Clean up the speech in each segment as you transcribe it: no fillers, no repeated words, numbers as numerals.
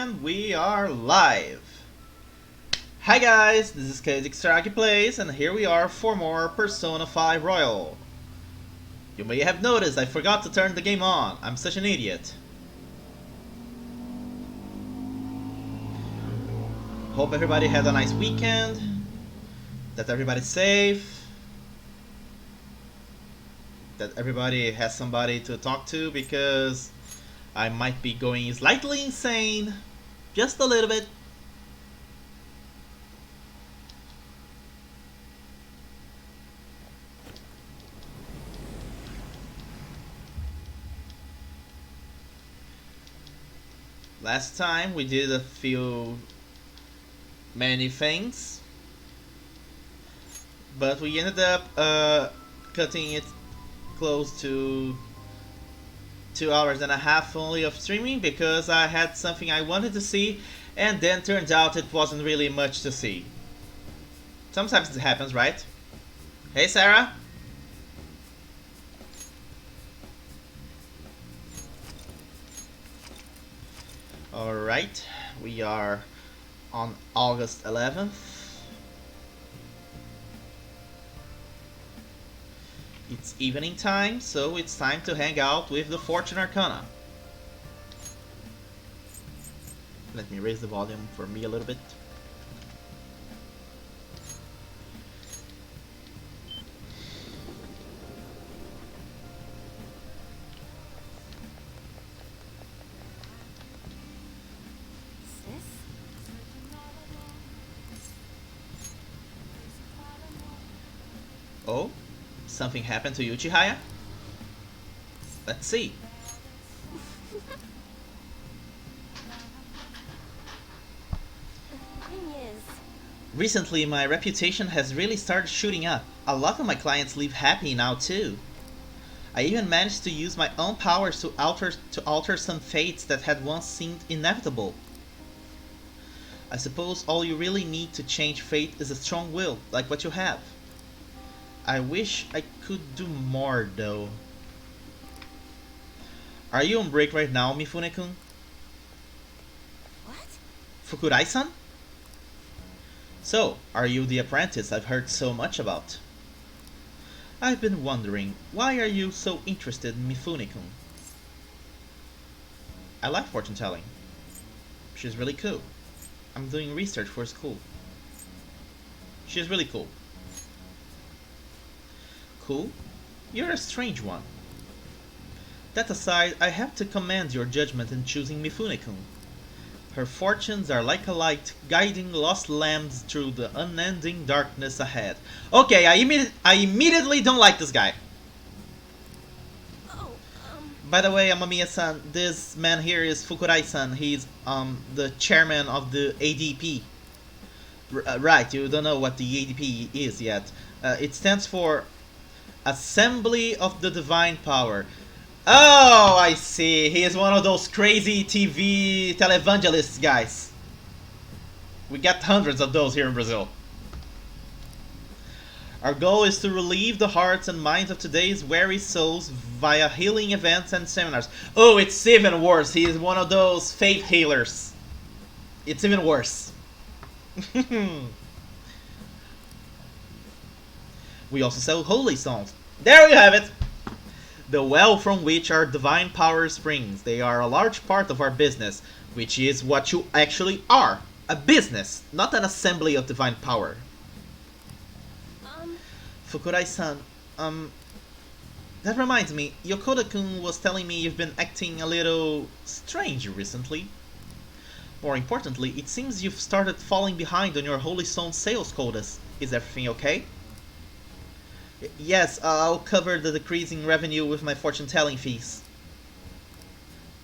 And we are live! Hi guys, this is Kaede Kisaragi Plays, and here we are for more Persona 5 Royal. You may have noticed I forgot to turn the game on. I'm such an idiot. Hope everybody had a nice weekend, that everybody's safe, that everybody has somebody to talk to, because I might be going slightly insane. Just a little bit. Last time we did many things, but we ended up cutting it close to 2 hours and a half only of streaming because I had something I wanted to see, and then turned out it wasn't really much to see. Sometimes it happens, right? Hey Sarah! Alright, we are on August 11th. It's evening time, so it's time to hang out with the Fortune Arcana. Let me raise the volume for me a little bit. Oh? Something happened to you, Chihaya? Let's see. Recently, my reputation has really started shooting up. A lot of my clients leave happy now too. I even managed to use my own powers to alter some fates that had once seemed inevitable. I suppose all you really need to change fate is a strong will, like what you have. I wish I could do more, though. Are you on break right now, Mifune-kun? What? Fukurai-san? So, are you the apprentice I've heard so much about? I've been wondering, why are you so interested in Mifune-kun? I like fortune telling. She's really cool. I'm doing research for school. She's really cool. Cool? You're a strange one. That aside, I have to commend your judgment in choosing Mifune-kun. Her fortunes are like a light, guiding lost lambs through the unending darkness ahead. Okay, I immediately don't like this guy. Oh, By the way, Amamiya-san, this man here is Fukurai-san. He's the chairman of the ADP. Right, you don't know what the ADP is yet. It stands for Assembly of the Divine Power. Oh, I see. He is one of those crazy TV televangelists guys. We got hundreds of those here in Brazil. Our goal is to relieve the hearts and minds of today's weary souls via healing events and seminars. Oh, it's even worse. He is one of those faith healers. It's even worse. We also sell holy stones. There you have it! The well from which our divine power springs. They are a large part of our business, which is what you actually are. A business, not an assembly of divine power. Fukurai-san, that reminds me, Yokota-kun was telling me you've been acting a little strange recently. More importantly, it seems you've started falling behind on your holy stone sales quotas. Is everything okay? Yes, I'll cover the decreasing revenue with my fortune-telling fees.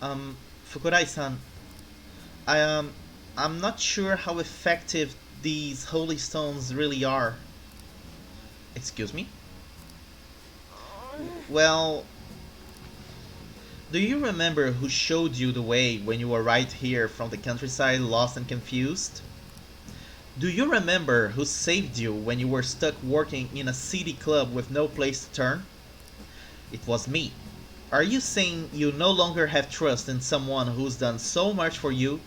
Fukurai-san, I'm not sure how effective these holy stones really are. Excuse me? Well, do you remember who showed you the way when you arrived here from the countryside lost and confused? Do you remember who saved you when you were stuck working in a city club with no place to turn? It was me. Are you saying you no longer have trust in someone who's done so much for you?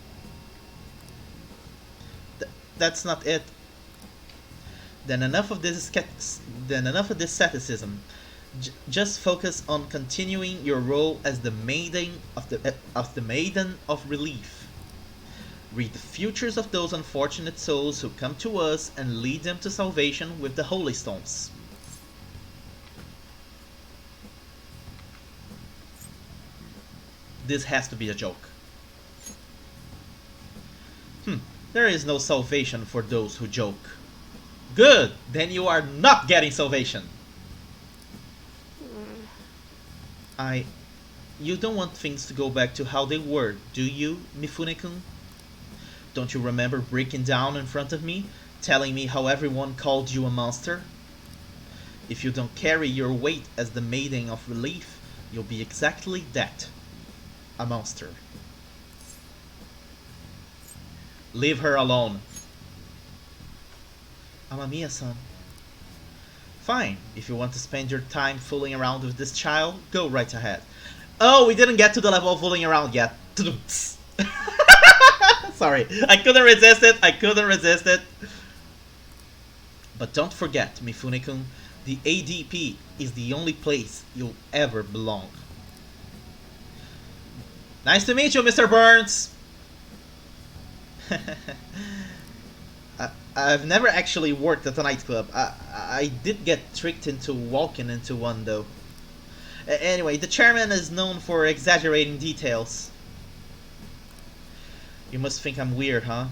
that's not it. Then enough of this asceticism. Just focus on continuing your role as the maiden of relief. Read the futures of those unfortunate souls who come to us and lead them to salvation with the holy stones. This has to be a joke. There is no salvation for those who joke. Good! Then you are not getting salvation. You don't want things to go back to how they were, do you, Mifune-kun? Don't you remember breaking down in front of me, telling me how everyone called you a monster? If you don't carry your weight as the maiden of relief, you'll be exactly that. A monster. Leave her alone. Amamiya-san. Fine, if you want to spend your time fooling around with this child, go right ahead. Oh, we didn't get to the level of fooling around yet. Sorry, I couldn't resist it. But don't forget, Mifune-kun, the ADP is the only place you'll ever belong. Nice to meet you, Mr. Burns! I've never actually worked at a nightclub. I did get tricked into walking into one, though. Anyway, the chairman is known for exaggerating details. You must think I'm weird, huh?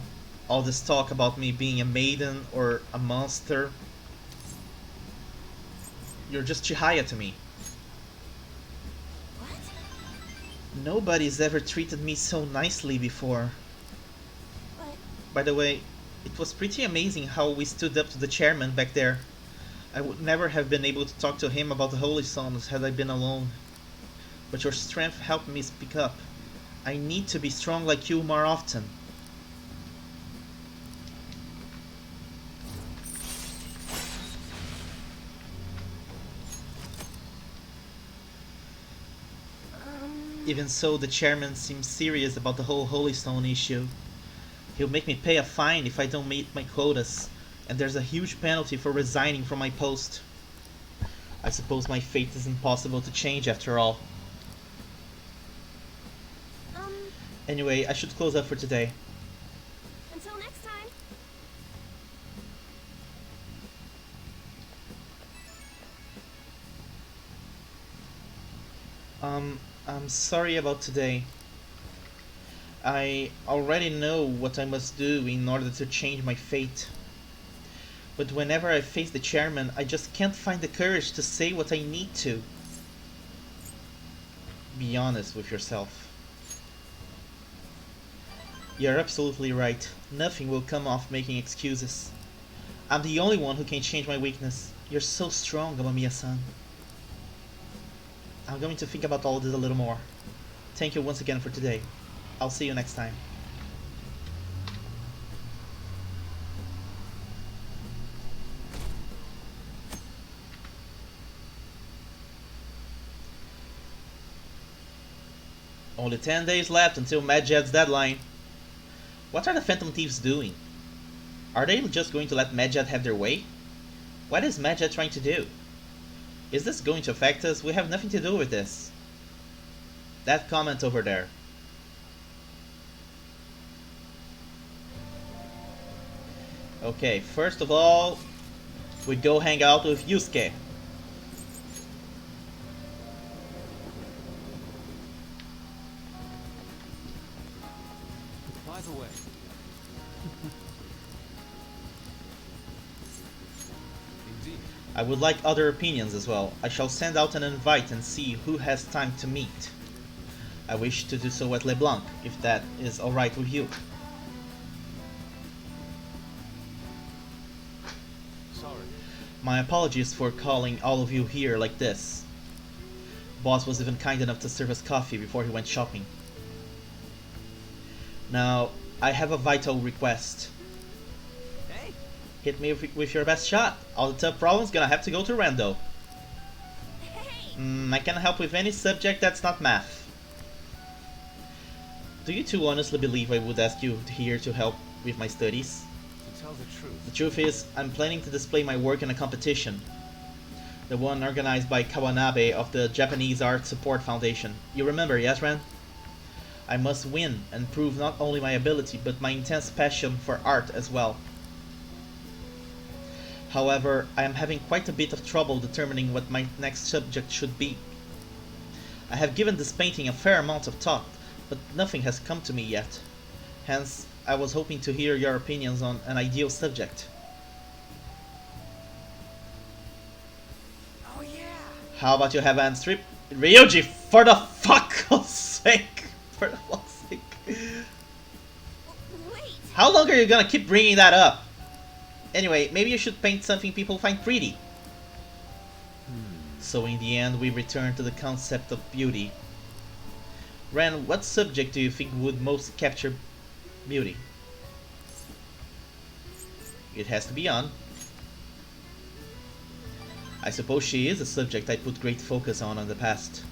All this talk about me being a maiden or a monster. You're just Chihaya to me. What? Nobody's ever treated me so nicely before. But By the way, it was pretty amazing how we stood up to the chairman back there. I would never have been able to talk to him about the Holy Stones had I been alone. But your strength helped me speak up. I need to be strong like you more often. Even so, the chairman seems serious about the whole Holy Stone issue. He'll make me pay a fine if I don't meet my quotas, and there's a huge penalty for resigning from my post. I suppose my fate is impossible to change after all. Anyway, I should close up for today. until next time. I'm sorry about today. I already know what I must do in order to change my fate. But whenever I face the chairman, I just can't find the courage to say what I need to. Be honest with yourself. You're absolutely right. Nothing will come off making excuses. I'm the only one who can change my weakness. You're so strong, Amamiya-san. I'm going to think about all this a little more. Thank you once again for today. I'll see you next time. Only 10 days left until Medjed's deadline. What are the Phantom Thieves doing? Are they just going to let Medjed have their way? What is Medjed trying to do? Is this going to affect us? We have nothing to do with this. That comment over there. Okay, first of all, we go hang out with Yusuke. By the way, indeed. I would like other opinions as well. I shall send out an invite and see who has time to meet. I wish to do so at LeBlanc, if that is alright with you. Sorry. My apologies for calling all of you here like this. Boss was even kind enough to serve us coffee before he went shopping. Now, I have a vital request. Hey. Hit me with your best shot. All the tough problems gonna have to go to Rando. Hey. I can help with any subject that's not math. Do you two honestly believe I would ask you here to help with my studies? tell the The truth. truth is, I'm planning to display my work in a competition. The one organized by Kawanabe of the Japanese Art Support Foundation. You remember, yes, Ren? I must win and prove not only my ability, but my intense passion for art as well. However, I am having quite a bit of trouble determining what my next subject should be. I have given this painting a fair amount of thought, but nothing has come to me yet. Hence, I was hoping to hear your opinions on an ideal subject. Oh yeah. How about you have an strip? Ryoji, for the fuck's sake! For the fuck's sake. Wait. How long are you gonna keep bringing that up? Anyway, maybe you should paint something people find pretty. So in the end, we return to the concept of beauty. Ren, what subject do you think would most capture beauty? It has to be on. I suppose she is a subject I put great focus on in the past.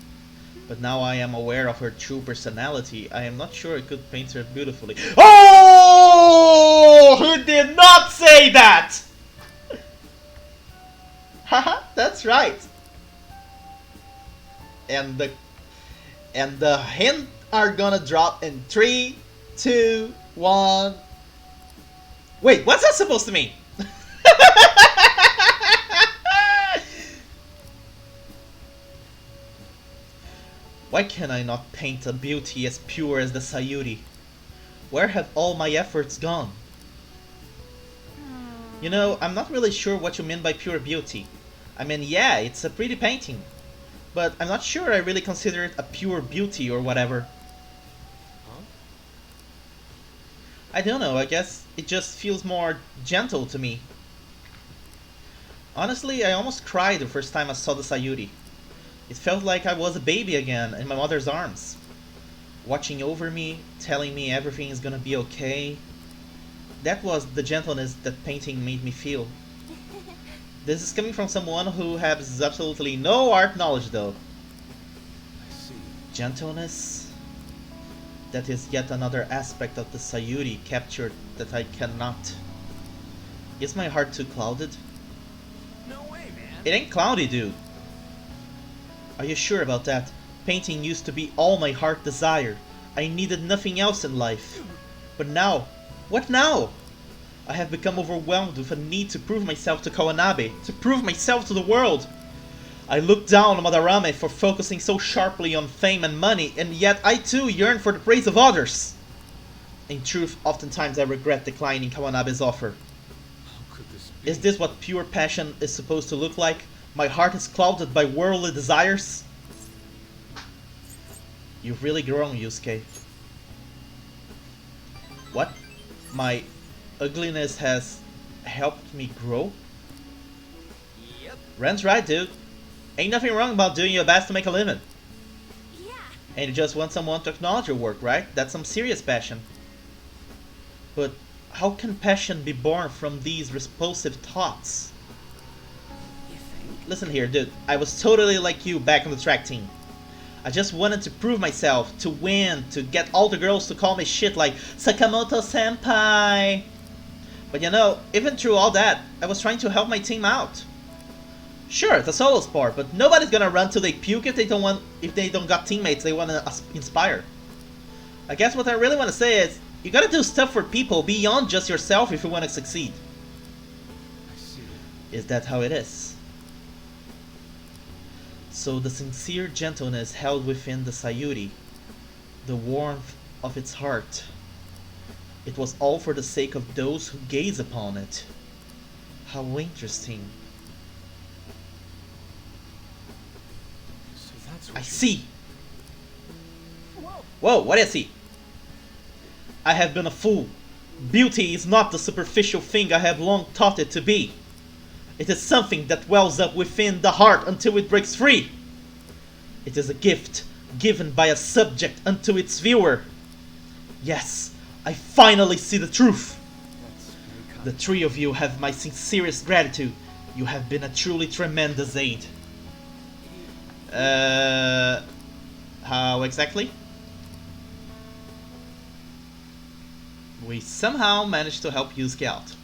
But now I am aware of her true personality, I am not sure I could paint her beautifully. Oh! Who did not say that? Haha, that's right. And the hint are gonna drop in 3, 2, 1. Wait, what's that supposed to mean? Why can I not paint a beauty as pure as the Sayuri? Where have all my efforts gone? You know, I'm not really sure what you mean by pure beauty. I mean, yeah, it's a pretty painting. But I'm not sure I really consider it a pure beauty or whatever. Huh? I don't know, I guess it just feels more gentle to me. Honestly, I almost cried the first time I saw the Sayuri. It felt like I was a baby again in my mother's arms. Watching over me, telling me everything is gonna be okay. That was the gentleness that painting made me feel. This is coming from someone who has absolutely no art knowledge though. I see. Gentleness? That is yet another aspect of the Sayuri captured that I cannot. Is my heart too clouded? No way, man. It ain't cloudy, dude. Are you sure about that? Painting used to be all my heart desired. I needed nothing else in life. But now, what now? I have become overwhelmed with a need to prove myself to Kawanabe, to prove myself to the world. I look down on Madarame for focusing so sharply on fame and money, and yet I too yearn for the praise of others. In truth, oftentimes I regret declining Kawanabe's offer. How could this be? Is this what pure passion is supposed to look like? My heart is clouded by worldly desires? You've really grown, Yusuke. What? My ugliness has helped me grow? Yep. Ren's right, dude. Ain't nothing wrong about doing your best to make a living. Yeah. And you just want someone to acknowledge your work, right? That's some serious passion. But how can passion be born from these repulsive thoughts? You think? Listen here, dude. I was totally like you back on the track team. I just wanted to prove myself, to win, to get all the girls to call me shit like Sakamoto Senpai. But you know, even through all that, I was trying to help my team out. Sure, it's a solo sport, but nobody's gonna run till they puke if they don't got teammates they wanna inspire. I guess what I really wanna say is, you gotta do stuff for people beyond just yourself if you wanna succeed. I see. Is that how it is? So the sincere gentleness held within the Sayuri, the warmth of its heart, it was all for the sake of those who gaze upon it. How interesting. So that's what I you- see! Whoa. Whoa, what do you see? I have been a fool. Beauty is not the superficial thing I have long thought it to be. It is something that wells up within the heart until it breaks free. It is a gift given by a subject unto its viewer. Yes, I finally see the truth. That's very kind. The three of you have my sincerest gratitude. You have been a truly tremendous aid. How exactly? We somehow managed to help Yusuke out.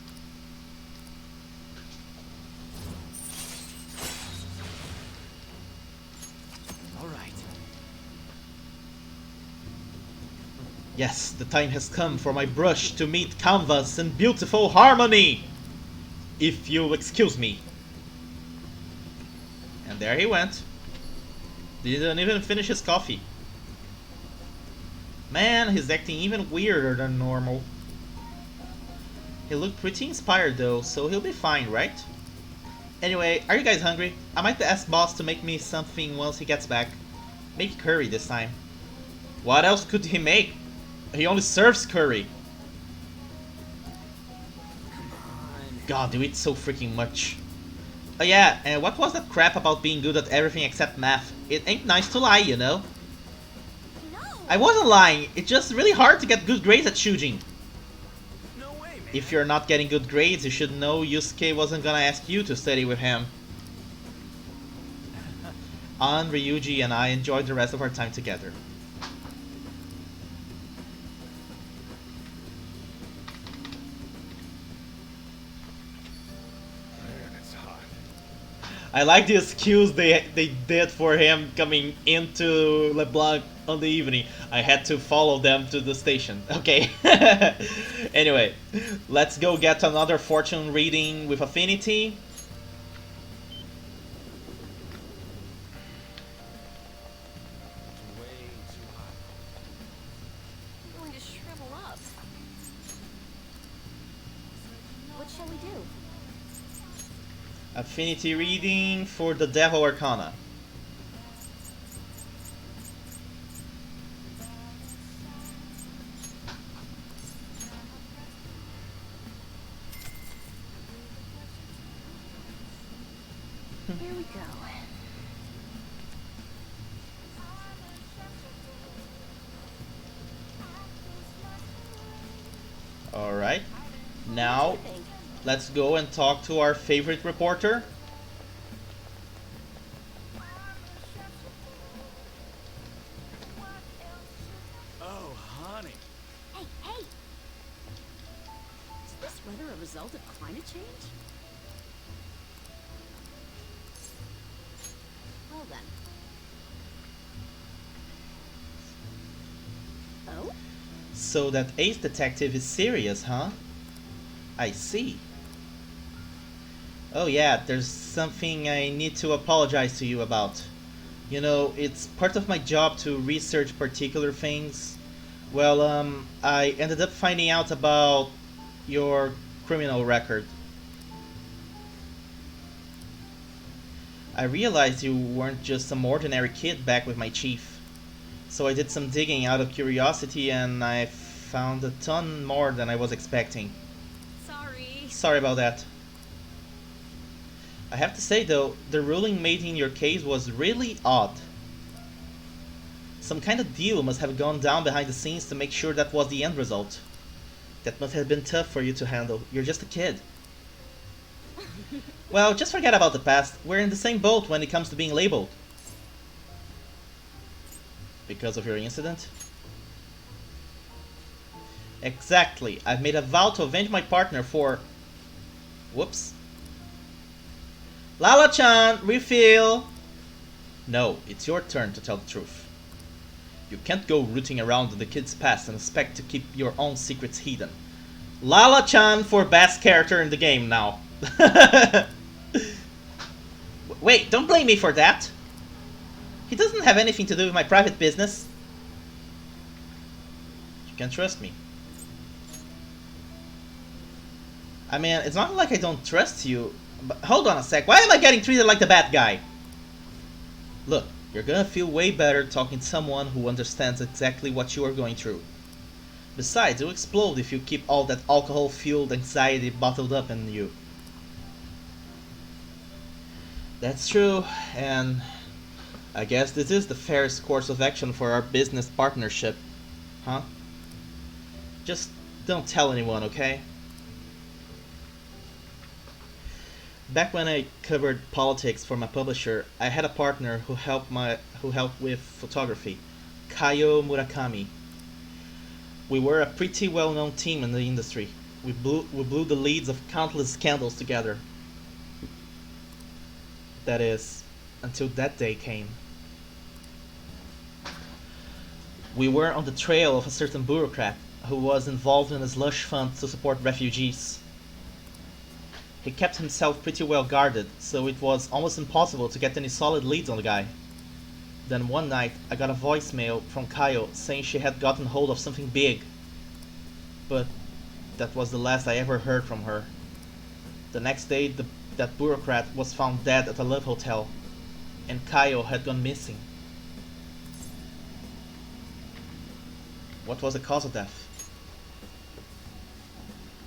Yes, the time has come for my brush to meet canvas in beautiful harmony! If you'll excuse me. And there he went. Didn't even finish his coffee. Man, he's acting even weirder than normal. He looked pretty inspired though, so he'll be fine, right? Anyway, are you guys hungry? I might ask boss to make me something once he gets back. Make curry this time. What else could he make? He only serves curry. Come on. God, you eat so freaking much. Oh yeah, and what was that crap about being good at everything except math? It ain't nice to lie, you know? No! I wasn't lying, it's just really hard to get good grades at shooting. No way, man. If you're not getting good grades, you should know Yusuke wasn't gonna ask you to study with him. An, Ryuji, and I enjoyed the rest of our time together. Man, it's hot. I like the excuse they did for him coming into LeBlanc on the evening. I had to follow them to the station. Okay. Anyway, let's go get another fortune reading with affinity. It's way too hot. I'm going to shrivel up. What shall we do? Affinity reading for the Devil Arcana. Here we go. Alright. Now, What do you think? let's go and talk to our favorite reporter. Oh, honey. Hey, hey! Is this weather a result of climate change? Well then. Oh? So that ace detective is serious, huh? I see. Oh yeah, there's something I need to apologize to you about. You know, it's part of my job to research particular things. Well, I ended up finding out about your criminal record. I realized you weren't just some ordinary kid back with my chief. So I did some digging out of curiosity and I found a ton more than I was expecting. Sorry. Sorry about that. I have to say though, the ruling made in your case was really odd. Some kind of deal must have gone down behind the scenes to make sure that was the end result. That must have been tough for you to handle. You're just a kid. Well, just forget about the past. We're in the same boat when it comes to being labeled. Because of your incident? Exactly. I've made a vow to avenge my partner for... Whoops. Lala-chan, refill! No, it's your turn to tell the truth. You can't go rooting around in the kid's past and expect to keep your own secrets hidden. Lala-chan for best character in the game now. Wait, don't blame me for that. He doesn't have anything to do with my private business. You can trust me. I mean, it's not like I don't trust you, but hold on a sec. Why am I getting treated like the bad guy? Look, you're gonna feel way better talking to someone who understands exactly what you are going through. Besides, you'll explode if you keep all that alcohol-fueled anxiety bottled up in you. That's true, and I guess this is the fairest course of action for our business partnership. Huh? Just don't tell anyone, okay? Back when I covered politics for my publisher, I had a partner who helped with photography, Kaio Murakami. We were a pretty well-known team in the industry. We blew the leads of countless scandals together. That is, until that day came. We were on the trail of a certain bureaucrat who was involved in a slush fund to support refugees. He kept himself pretty well guarded, so it was almost impossible to get any solid leads on the guy. Then one night, I got a voicemail from Kyle saying she had gotten hold of something big. But that was the last I ever heard from her. The next day, that bureaucrat was found dead at a love hotel, and Kyle had gone missing. What was the cause of death?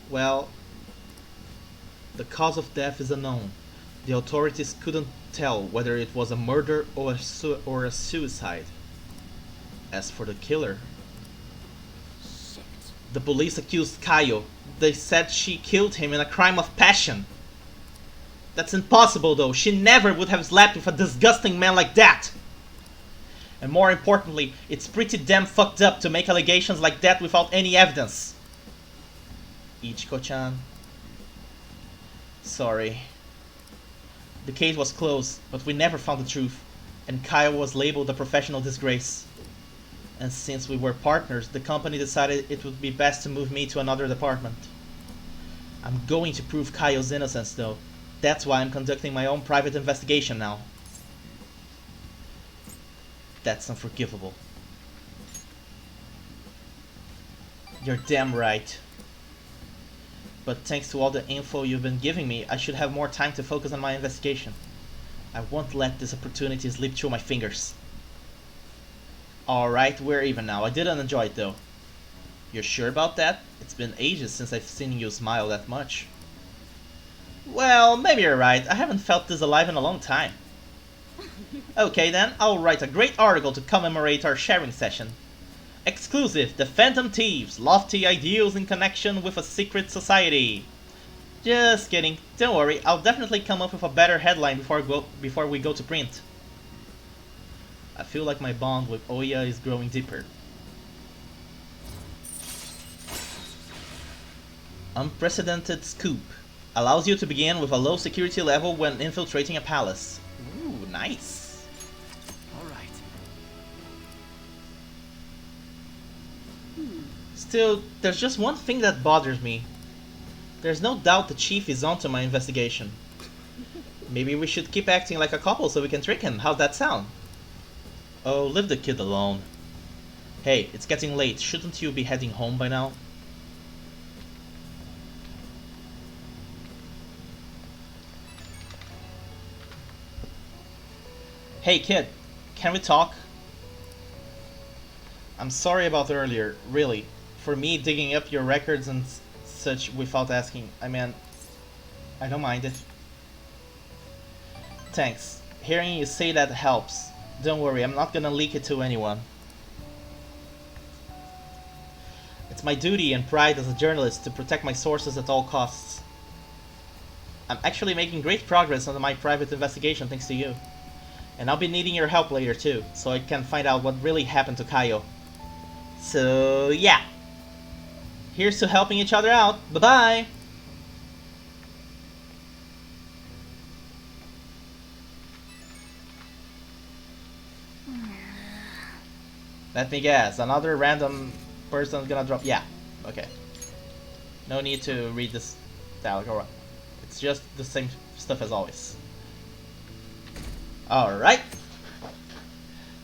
Well, the cause of death is unknown. The authorities couldn't tell whether it was a murder or a suicide. As for the killer, Shit. the police accused Kayo. They said she killed him in a crime of passion. That's impossible though. She never would have slept with a disgusting man like that. And more importantly, it's pretty damn fucked up to make allegations like that without any evidence. Ichiko-chan. Sorry. The case was closed, but we never found the truth, and Kyle was labeled a professional disgrace. And since we were partners, the company decided it would be best to move me to another department. I'm going to prove Kyle's innocence though. That's why I'm conducting my own private investigation now. That's unforgivable. You're damn right. But thanks to all the info you've been giving me, I should have more time to focus on my investigation. I won't let this opportunity slip through my fingers. Alright, we're even now. I didn't enjoy it though. You're sure about that? It's been ages since I've seen you smile that much. Well, maybe you're right. I haven't felt this alive in a long time. Okay then, I'll write a great article to commemorate our sharing session. Exclusive, the Phantom Thieves, lofty ideals in connection with a secret society. Just kidding, don't worry, I'll definitely come up with a better headline before we go to print. I feel like my bond with Oya is growing deeper. Unprecedented scoop. Allows you to begin with a low security level when infiltrating a palace. Ooh, nice. All right. Still, there's just one thing that bothers me. There's no doubt the chief is onto my investigation. Maybe we should keep acting like a couple so we can trick him. How's that sound? Oh, leave the kid alone. Hey, it's getting late. Shouldn't you be heading home by now? Hey kid, can we talk? I'm sorry about earlier, really. For me digging up your records and such without asking. I mean, I don't mind it. Thanks. Hearing you say that helps. Don't worry, I'm not gonna leak it to anyone. It's my duty and pride as a journalist to protect my sources at all costs. I'm actually making great progress on my private investigation thanks to you. And I'll be needing your help later too, so I can find out what really happened to Kayo. So yeah. Here's to helping each other out. Bye-bye! Let me guess, another random person's gonna drop. Yeah, okay. No need to read this dialogue, alright. It's just the same stuff as always. Alright.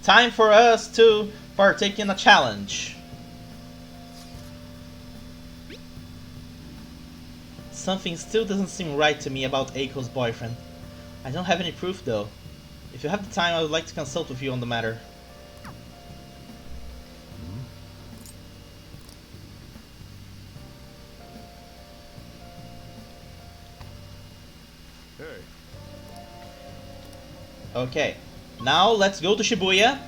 Time for us to partake in a challenge. Something still doesn't seem right to me about Eiko's boyfriend. I don't have any proof though. If you have the time, I would like to consult with you on the matter. Hey. Okay, now let's go to Shibuya.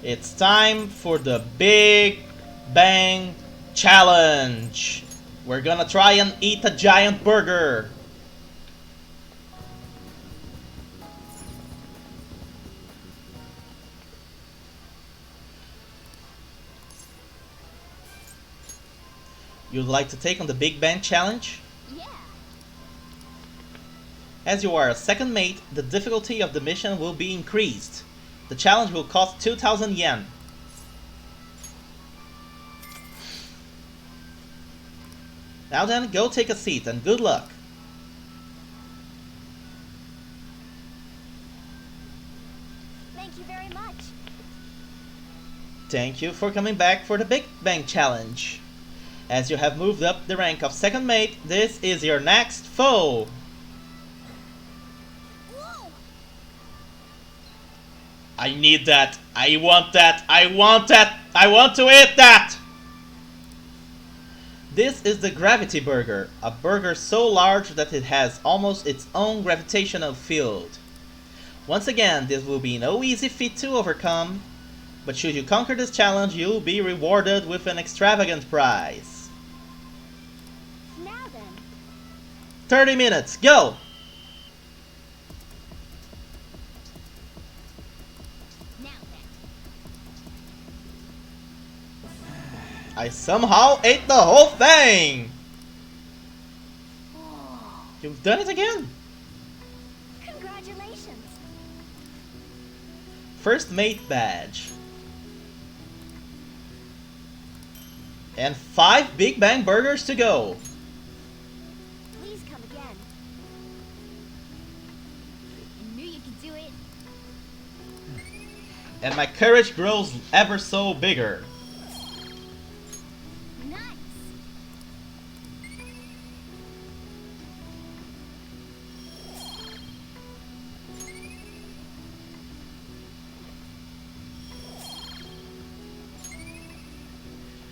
It's time for the Big Bang Challenge. We're gonna try and eat a giant burger. You'd like to take on the Big Bang Challenge? Yeah. As you are a second mate, the difficulty of the mission will be increased. The challenge will cost 2,000 yen. Now then, go take a seat and good luck. Thank you very much. Thank you for coming back for the Big Bang Challenge. As you have moved up the rank of second mate, this is your next foe. Whoa! I need that. I want that. I want that. I want to eat that. This is the Gravity Burger, a burger so large that it has almost its own gravitational field. Once again, this will be no easy feat to overcome, but should you conquer this challenge, you'll be rewarded with an extravagant prize. Now then. 30 minutes, go! Now then. I somehow ate the whole thing! Oh, You've done it again! congratulations. First mate badge. And 5 Big Bang burgers to go. Please come again. I knew you could do it. And my courage grows ever so bigger. Nice.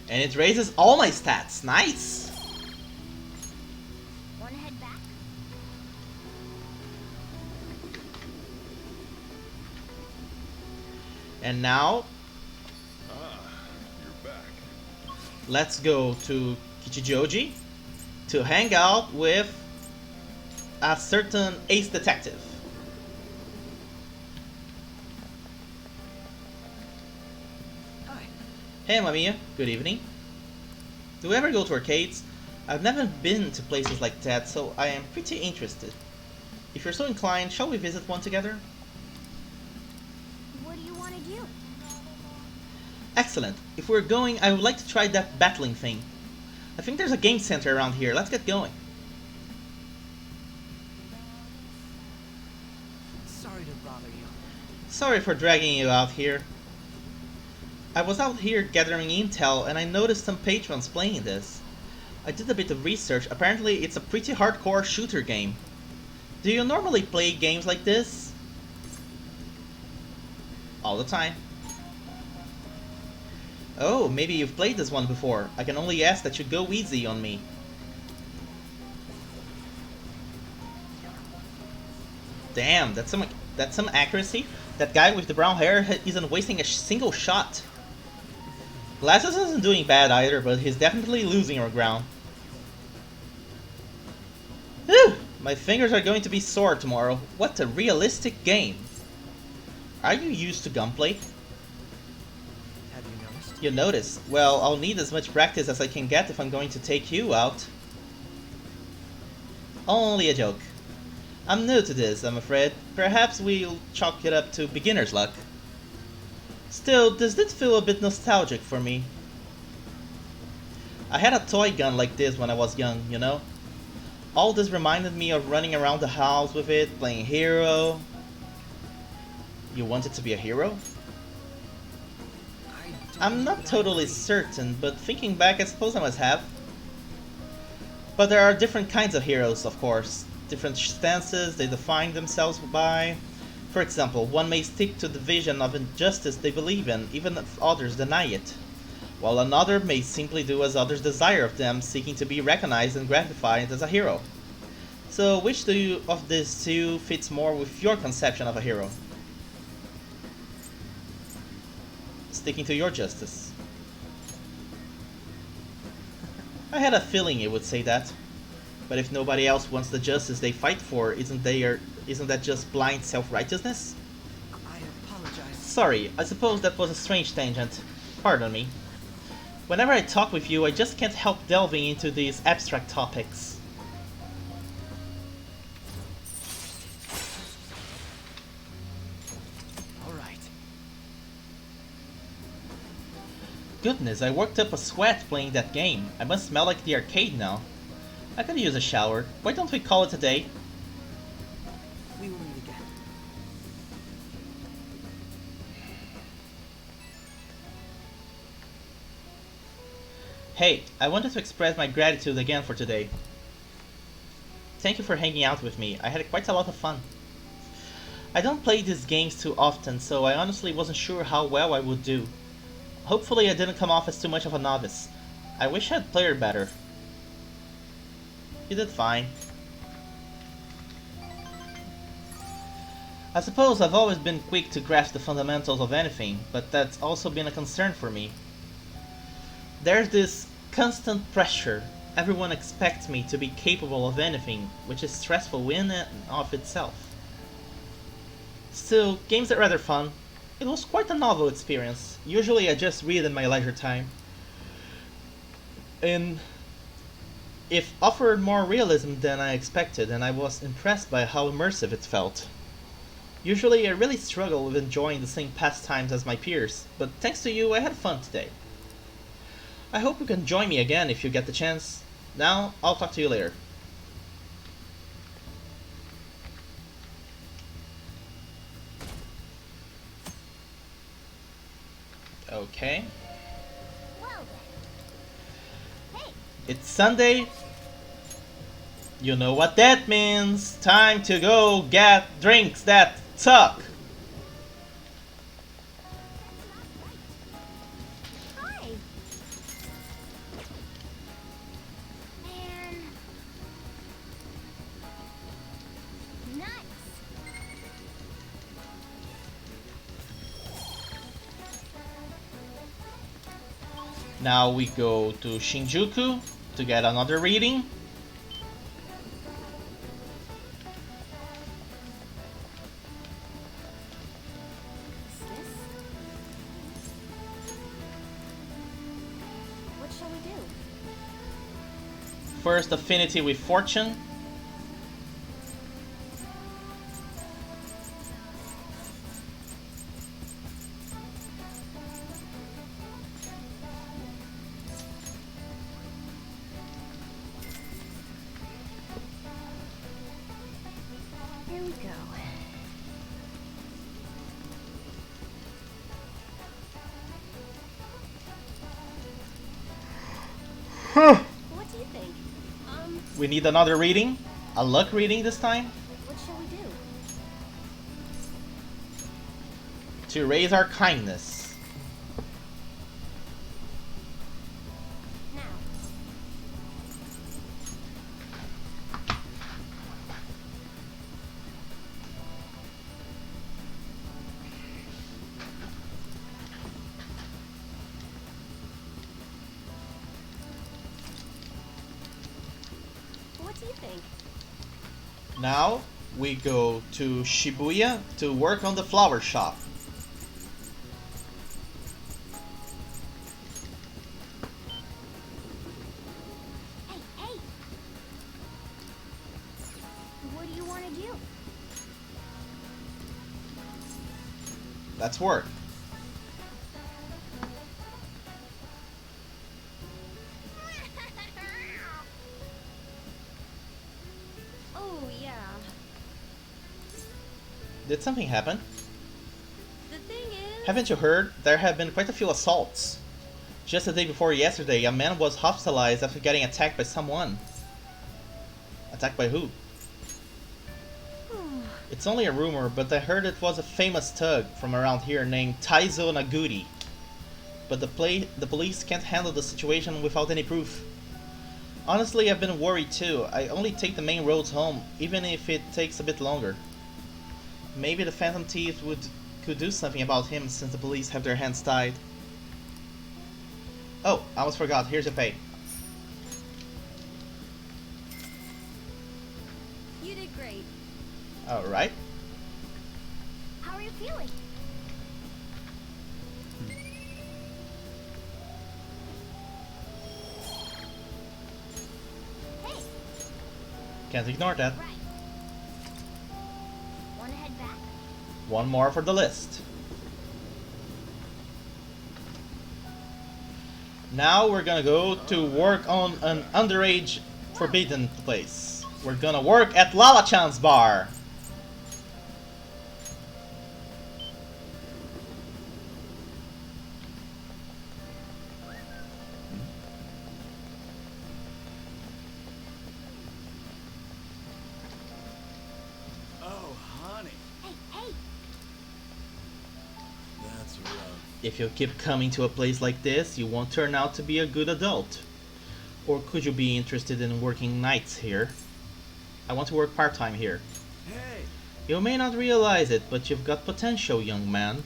And it raises all my stats. Nice! Wanna head back? And now, You're back. let's go to Kichijoji to hang out with a certain ace detective. Hi. Hey Mamiya, good evening. Do we ever go to arcades? I've never been to places like that, so I am pretty interested. If you're so inclined, shall we visit one together? What do you want to do? Excellent. If we're going, I would like to try that battling thing. I think there's a game center around here. Let's get going. Sorry to bother you. Sorry for dragging you out here. I was out here gathering intel and I noticed some patrons playing this. I did a bit of research. Apparently it's a pretty hardcore shooter game. Do you normally play games like this? All the time. Oh, maybe you've played this one before. I can only ask that you go easy on me. Damn, that's some accuracy. That guy with the brown hair isn't wasting a single shot. Glasses isn't doing bad either, but he's definitely losing our ground. Whew, my fingers are going to be sore tomorrow. What a realistic game. Are you used to gunplay? Have you noticed? You notice? Well, I'll need as much practice as I can get if I'm going to take you out. Only a joke. I'm new to this, I'm afraid. Perhaps we'll chalk it up to beginner's luck. Still, this did feel a bit nostalgic for me. I had a toy gun like this when I was young, you know? All this reminded me of running around the house with it, playing hero. You wanted to be a hero? I'm not totally certain, but thinking back, I suppose I must have. But there are different kinds of heroes, of course. Different stances they define themselves by. For example, one may stick to the vision of injustice they believe in, even if others deny it. While another may simply do as others desire of them, seeking to be recognized and gratified as a hero. So, which of these two fits more with your conception of a hero? Sticking to your justice. I had a feeling you would say that. But if nobody else wants the justice they fight for, isn't that just blind self-righteousness? I apologize. Sorry, I suppose that was a strange tangent. Pardon me. Whenever I talk with you, I just can't help delving into these abstract topics. Alright. Goodness, I worked up a sweat playing that game. I must smell like the arcade now. I could use a shower. Why don't we call it a day? We will meet again. Hey, I wanted to express my gratitude again for today. Thank you for hanging out with me. I had quite a lot of fun. I don't play these games too often, so I honestly wasn't sure how well I would do. Hopefully I didn't come off as too much of a novice. I wish I'd played better. You did fine. I suppose I've always been quick to grasp the fundamentals of anything, but that's also been a concern for me. There's this constant pressure. Everyone expects me to be capable of anything, which is stressful in and of itself. Still, games are rather fun. It was quite a novel experience. Usually I just read in my leisure time. And it offered more realism than I expected, and I was impressed by how immersive it felt. Usually I really struggle with enjoying the same pastimes as my peers, but thanks to you I had fun today. I hope you can join me again if you get the chance. Now, I'll talk to you later. Okay. Well then. Hey, It's Sunday. You know what that means. Time to go get drinks that suck. hi. Man. Nuts. Now we go to Shinjuku to get another reading. Is this? What shall we do? First affinity with fortune. Here we go. What do you think? We need another reading. A luck reading this time. What shall we do? To raise our kindness. Now. What do you think? Now we go to Shibuya to work on the flower shop. Hey, hey! What do you want to do? Let's work. Oh, yeah. Did something happen? The thing is... Haven't you heard? There have been quite a few assaults. Just the day before yesterday, a man was hospitalized after getting attacked by someone. Attacked by who? It's only a rumor, but I heard it was a famous thug from around here named Taizo Naguri. But the police can't handle the situation without any proof. Honestly, I've been worried too. I only take the main roads home, even if it takes a bit longer. Maybe the Phantom Thief could do something about him since the police have their hands tied. Oh, I almost forgot. Here's your pay. You did great. Alright. How are you feeling? Hey, Can't ignore that. right. Want to head back? One more for the list. Now we're gonna go to work on an underage forbidden place. We're gonna work at Lala-chan's bar. Oh, honey. Hey, hey! That's rough. If you keep coming to a place like this, you won't turn out to be a good adult. Or could you be interested in working nights here? I want to work part-time here. Hey! You may not realize it, but you've got potential, young man.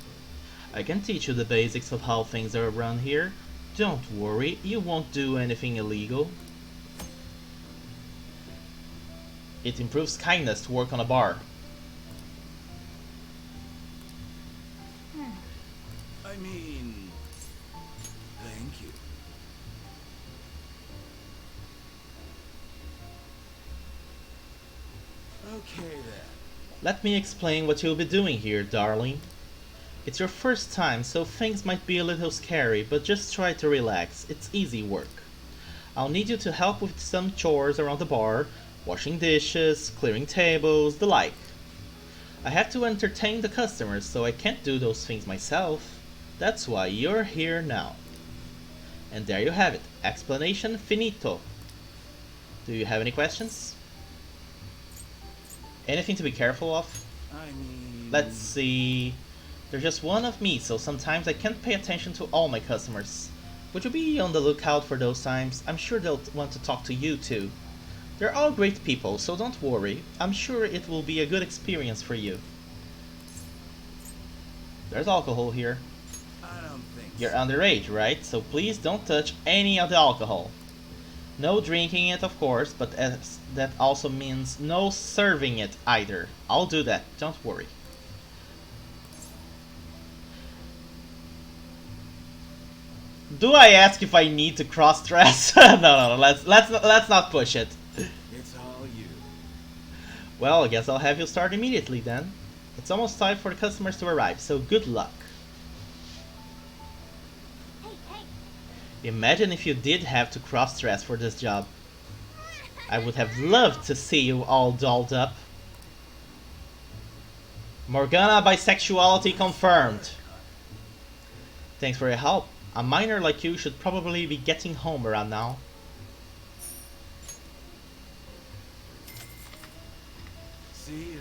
I can teach you the basics of how things are run here. Don't worry, you won't do anything illegal. It improves kindness to work on a bar. I mean... Thank you. Okay then. Let me explain what you'll be doing here, darling. It's your first time, so things might be a little scary, but just try to relax. It's easy work. I'll need you to help with some chores around the bar, washing dishes, clearing tables, the like. I have to entertain the customers, so I can't do those things myself. That's why you're here now. And there you have it. Explanation finito. Do you have any questions? Anything to be careful of? I mean... Let's see. There's just one of me, so sometimes I can't pay attention to all my customers. Would you be on the lookout for those times? I'm sure they'll want to talk to you too. They're all great people, so don't worry. I'm sure it will be a good experience for you. There's alcohol here. I don't think You're so. underage, right? So please don't touch any of the alcohol. No drinking it, of course, but that also means no serving it either. I'll do that, don't worry. Do I ask if I need to cross-dress? No, let's not push it. It's all you. Well, I guess I'll have you start immediately then. It's almost time for the customers to arrive, so good luck. Hey, hey! Imagine if you did have to cross-dress for this job. I would have loved to see you all dolled up. Morgana bisexuality confirmed. Thanks for your help. A minor like you should probably be getting home around now. See you.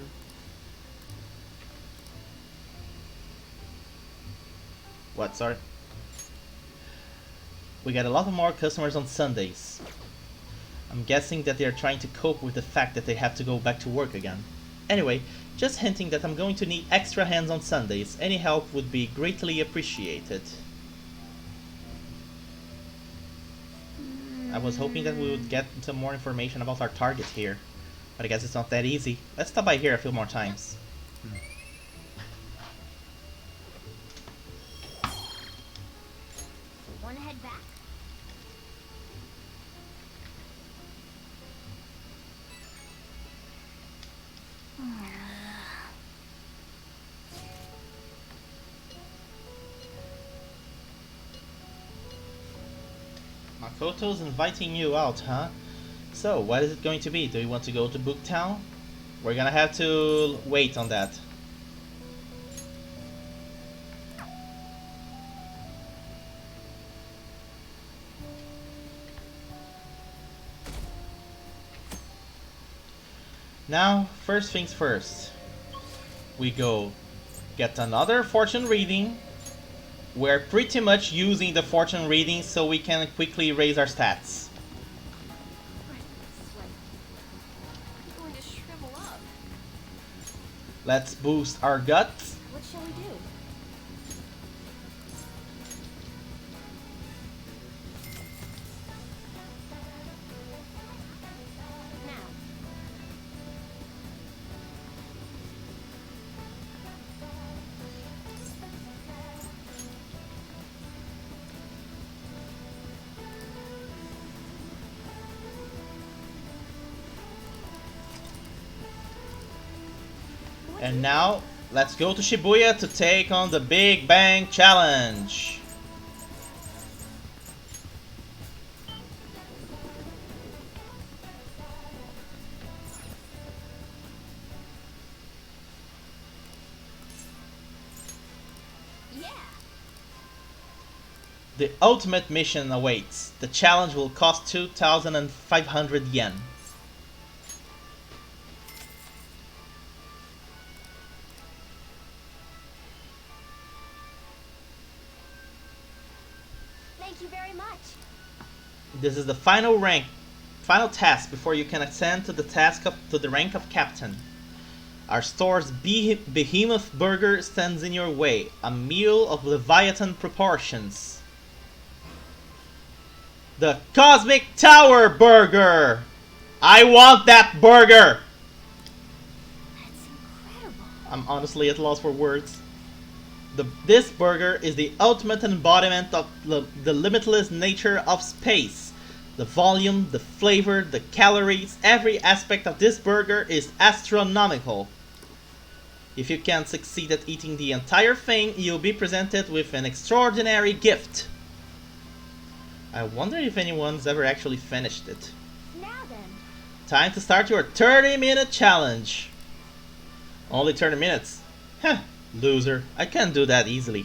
What, sorry? We got a lot more customers on Sundays. I'm guessing that they are trying to cope with the fact that they have to go back to work again. Anyway, just hinting that I'm going to need extra hands on Sundays. Any help would be greatly appreciated. I was hoping that we would get some more information about our target here, but I guess it's not that easy. Let's stop by here a few more times. Wanna head back? Makoto's inviting you out, huh? So, what is it going to be? Do you want to go to Booktown? We're gonna have to wait on that. Now, first things first. We go get another fortune reading. We're pretty much using the fortune reading so we can quickly raise our stats. I'm going to shrivel up. Let's boost our guts. What shall we do? Now. And now, let's go to Shibuya to take on the Big Bang Challenge. The ultimate mission awaits. The challenge will cost 2,500 yen. Thank you very much. This is the final task before you can ascend to the rank of captain. Our store's behemoth burger stands in your way, a meal of Leviathan proportions. The Cosmic Tower Burger! I want that burger! That's incredible. I'm honestly at loss for words. This burger is the ultimate embodiment of the limitless nature of space. The volume, the flavor, the calories, every aspect of this burger is astronomical. If you can succeed at eating the entire thing, you'll be presented with an extraordinary gift. I wonder if anyone's ever actually finished it. Now then. Time to start your 30-minute challenge. Only 30 minutes? Heh, loser. I can't do that easily.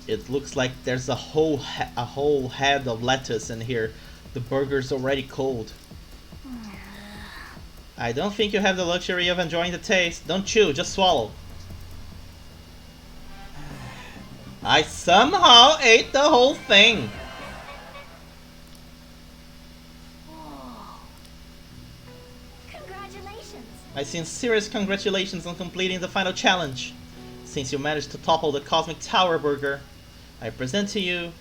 It looks like there's a whole head of lettuce in here. The burger's already cold. I don't think you have the luxury of enjoying the taste. Don't chew, just swallow. I somehow ate the whole thing. Whoa. Congratulations. My sincerest congratulations on completing the final challenge. Since you managed to topple the Cosmic Tower Burger, I present to you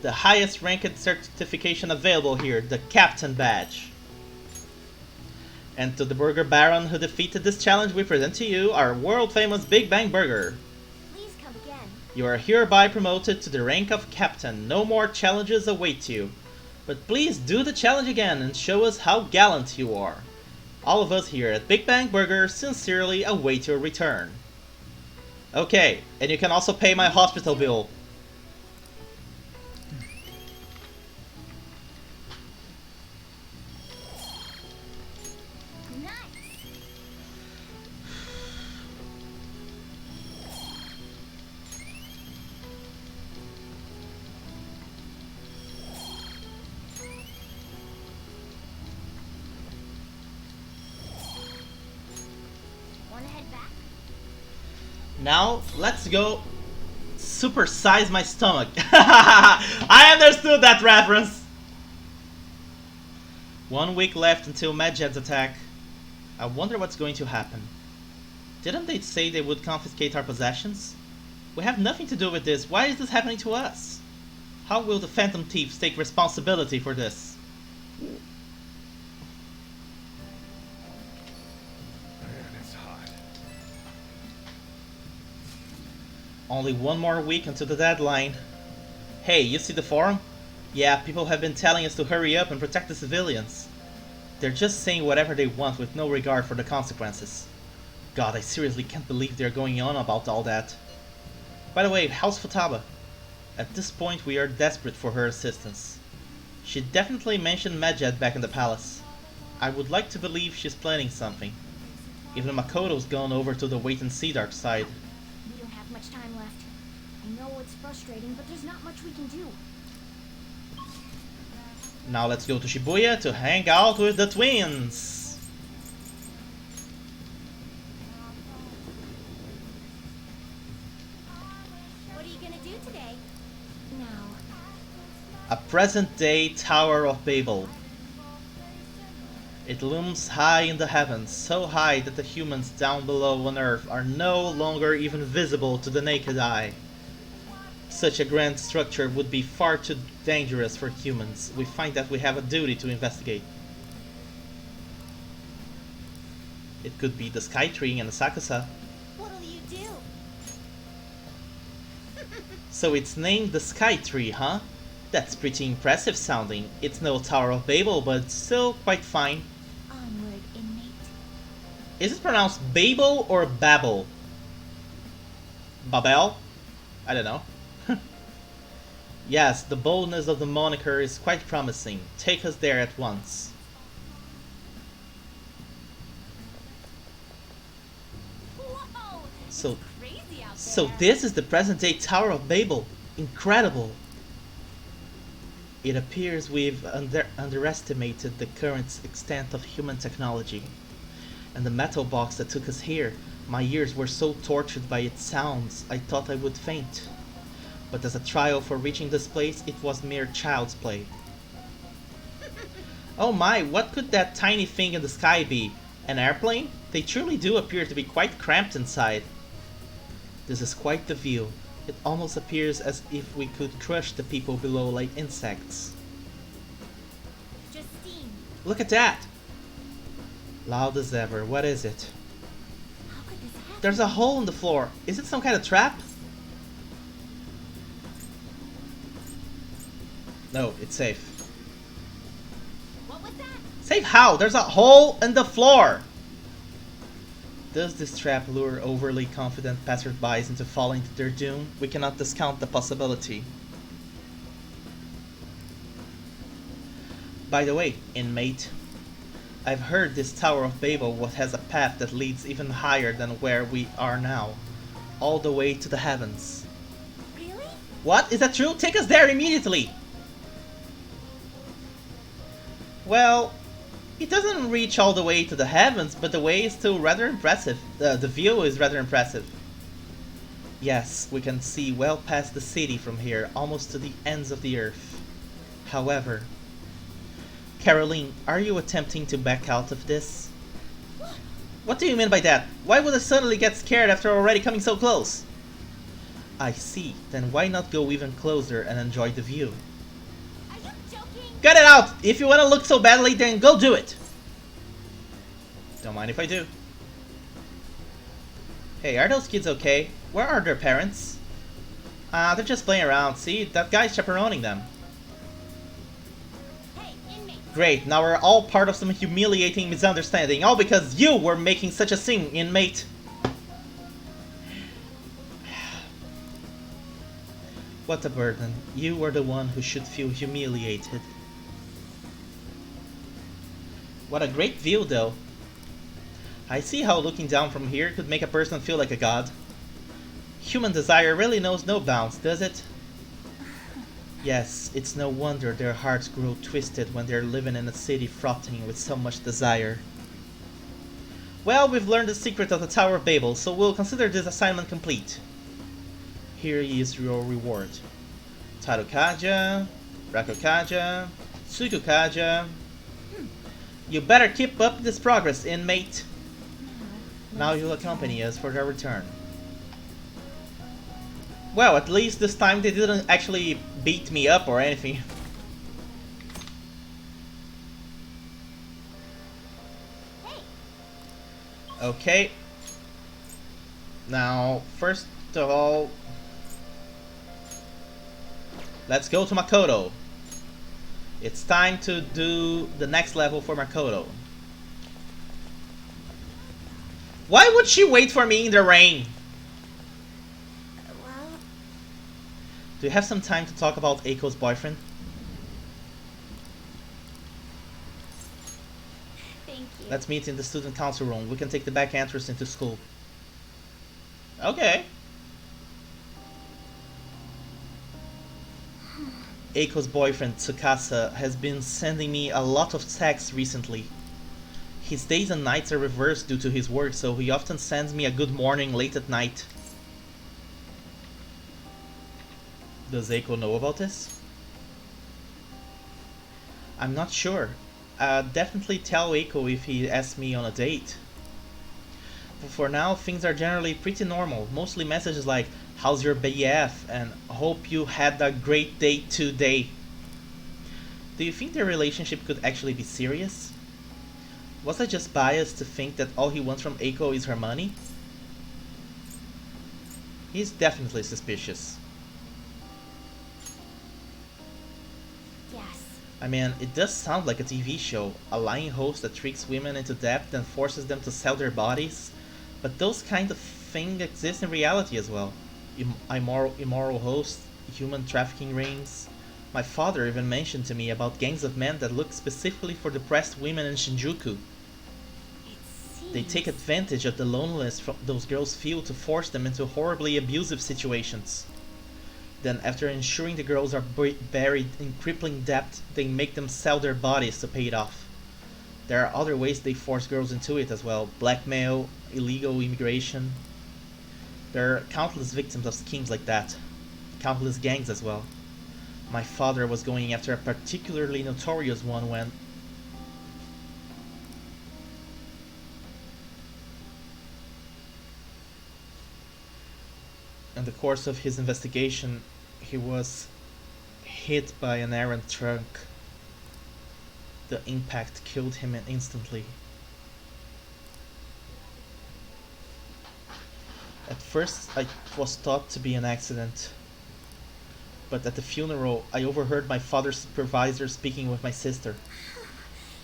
the highest ranked certification available here, the Captain Badge. And to the Burger Baron who defeated this challenge, we present to you our world-famous Big Bang Burger. Please come again. You are hereby promoted to the rank of Captain. No more challenges await you. But please do the challenge again and show us how gallant you are. All of us here at Big Bang Burger sincerely await your return. Okay, and you can also pay my hospital bill. Nice. Wanna head back? Now, let's go supersize my stomach. I understood that reference. 1 week left until Medjed's attack. I wonder what's going to happen. Didn't they say they would confiscate our possessions? We have nothing to do with this. Why is this happening to us? How will the Phantom Thieves take responsibility for this? Man, it's hot. Only 1 more week until the deadline. Hey, you see the forum? Yeah, people have been telling us to hurry up and protect the civilians. They're just saying whatever they want with no regard for the consequences. God, I seriously can't believe they're going on about all that. By the way, how's Futaba? At this point we are desperate for her assistance. She definitely mentioned Medjed back in the palace. I would like to believe she's planning something. Even Makoto's gone over to the wait-and-see dark side. We don't have much time left. I know it's frustrating, but there's not much we can do. Now let's go to Shibuya to hang out with the twins! What are you gonna do today? Now. A present-day Tower of Babel. It looms high in the heavens, so high that the humans down below on Earth are no longer even visible to the naked eye. Such a grand structure would be far too dangerous for humans. We find that we have a duty to investigate. It could be the Sky Tree and the Sakusa. What'll you do? So it's named the Sky Tree, huh? That's pretty impressive sounding. It's no Tower of Babel, but still quite fine. Onward, inmate. Is it pronounced Babel or Babel? Babel? I don't know. Yes, the boldness of the moniker is quite promising. Take us there at once. Whoa! So, Crazy out So this is the present-day Tower of Babel. Incredible. It appears we've underestimated the current extent of human technology. And the metal box that took us here, my ears were so tortured by its sounds, I thought I would faint. But as a trial for reaching this place, it was mere child's play. Oh my, what could that tiny thing in the sky be? An airplane? They truly do appear to be quite cramped inside. This is quite the view. It almost appears as if we could crush the people below like insects. Just steam. Look at that! Loud as ever. What is it? How could this happen? There's a hole in the floor. Is it some kind of trap? No, it's safe. What was that? Safe how? There's a hole in the floor! Does this trap lure overly confident passersby into falling to their doom? We cannot discount the possibility. By the way, inmate, I've heard this Tower of Babel has a path that leads even higher than where we are now, all the way to the heavens. Really? What? Is that true? Take us there immediately! Well, it doesn't reach all the way to the heavens, but the way is still rather impressive. The view is rather impressive. Yes, we can see well past the city from here, almost to the ends of the earth. However, Caroline, are you attempting to back out of this? What do you mean by that? Why would I suddenly get scared after already coming so close? I see. Then why not go even closer and enjoy the view? Are you joking? Cut it out! If you want to look so badly, then go do it! Don't mind if I do. Hey, are those kids okay? Where are their parents? They're just playing around. See, that guy's chaperoning them. Hey, inmate. Great, now we're all part of some humiliating misunderstanding, all because you were making such a scene, inmate. What a burden. You were the one who should feel humiliated. What a great view, though. I see how looking down from here could make a person feel like a god. Human desire really knows no bounds, does it? Yes, it's no wonder their hearts grow twisted when they're living in a city frothing with so much desire. Well, we've learned the secret of the Tower of Babel, so we'll consider this assignment complete. Here is your reward. Tarukaja, Rakukaja, Tsukukaja. You better keep up this progress, inmate. Now you'll accompany us for our return. Well, at least this time they didn't actually beat me up or anything. Hey. Okay. Now, first of all, let's go to Makoto. It's time to do the next level for Makoto. Why would she wait for me in the rain? Well, Do you have some time to talk about Eiko's boyfriend? thank you. Let's meet in the student council room. We can take the back entrance into school. Okay. Eiko's boyfriend, Tsukasa, has been sending me a lot of texts recently. His days and nights are reversed due to his work, so he often sends me a good morning late at night. Does Eiko know about this? I'm not sure. I'd definitely tell Eiko if he asks me on a date. But for now, things are generally pretty normal. Mostly messages like, how's your BF? And hope you had a great day today. Do you think their relationship could actually be serious? Was I just biased to think that all he wants from Eiko is her money? He's definitely suspicious. Yes. I mean, it does sound like a TV show, a lying host that tricks women into debt and forces them to sell their bodies. But those kind of things exist in reality as well. Immoral hosts, human trafficking rings. My father even mentioned to me about gangs of men that look specifically for depressed women in Shinjuku. It They take advantage of the loneliness those girls feel to force them into horribly abusive situations. Then, after ensuring the girls are buried in crippling debt, they make them sell their bodies to pay it off. There are other ways they force girls into it as well: blackmail, illegal immigration. There are countless victims of schemes like that. Countless gangs as well. My father was going after a particularly notorious one when... In the course of his investigation, he was hit by an errant truck. The impact killed him instantly. At first, I was thought to be an accident. But at the funeral, I overheard my father's supervisor speaking with my sister.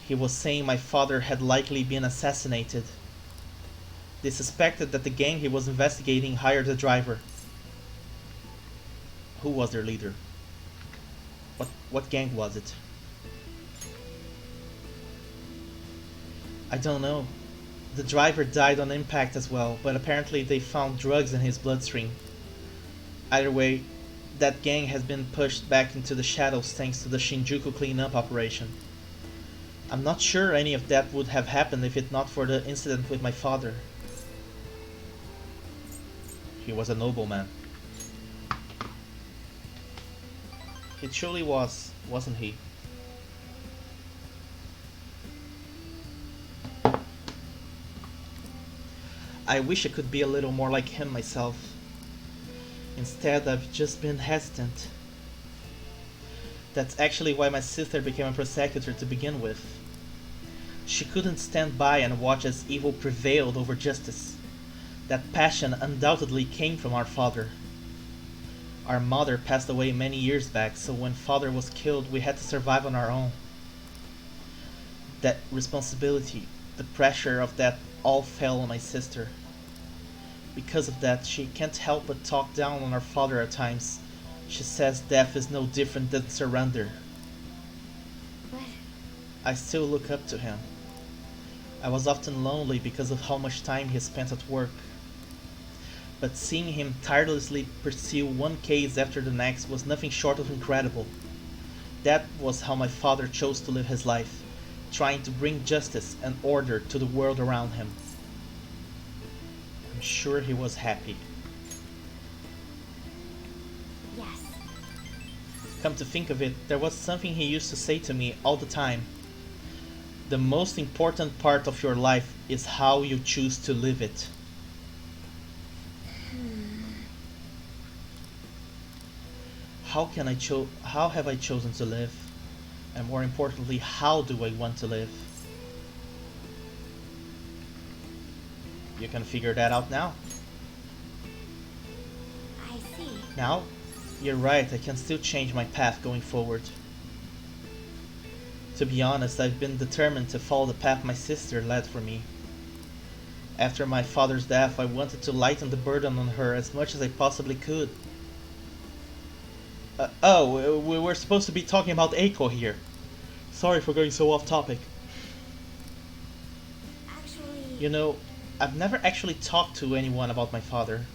He was saying my father had likely been assassinated. They suspected that the gang he was investigating hired a driver. Who was their leader? What gang was it? I don't know. The driver died on impact as well, but apparently they found drugs in his bloodstream. Either way, that gang has been pushed back into the shadows thanks to the Shinjuku cleanup operation. I'm not sure any of that would have happened if it not for the incident with my father. He was a nobleman. He truly was, wasn't he? I wish I could be a little more like him myself. Instead, I've just been hesitant. That's actually why my sister became a prosecutor to begin with. She couldn't stand by and watch as evil prevailed over justice. That passion undoubtedly came from our father. Our mother passed away many years back, so when father was killed, we had to survive on our own. That responsibility, the pressure of that all fell on my sister. Because of that, she can't help but talk down on our father at times. She says death is no different than surrender. But I still look up to him. I was often lonely because of how much time he spent at work. But seeing him tirelessly pursue one case after the next was nothing short of incredible. That was how my father chose to live his life, trying to bring justice and order to the world around him. I'm sure he was happy. yes. Come to think of it, there was something he used to say to me all the time. The most important part of your life is how you choose to live it. How have I chosen to live? And more importantly, how do I want to live? You can figure that out now. I see. Now, you're right, I can still change my path going forward. To be honest, I've been determined to follow the path my sister led for me. After my father's death, I wanted to lighten the burden on her as much as I possibly could. We were supposed to be talking about Eiko here. Sorry for going so off topic. Actually... You know, I've never actually talked to anyone about my father.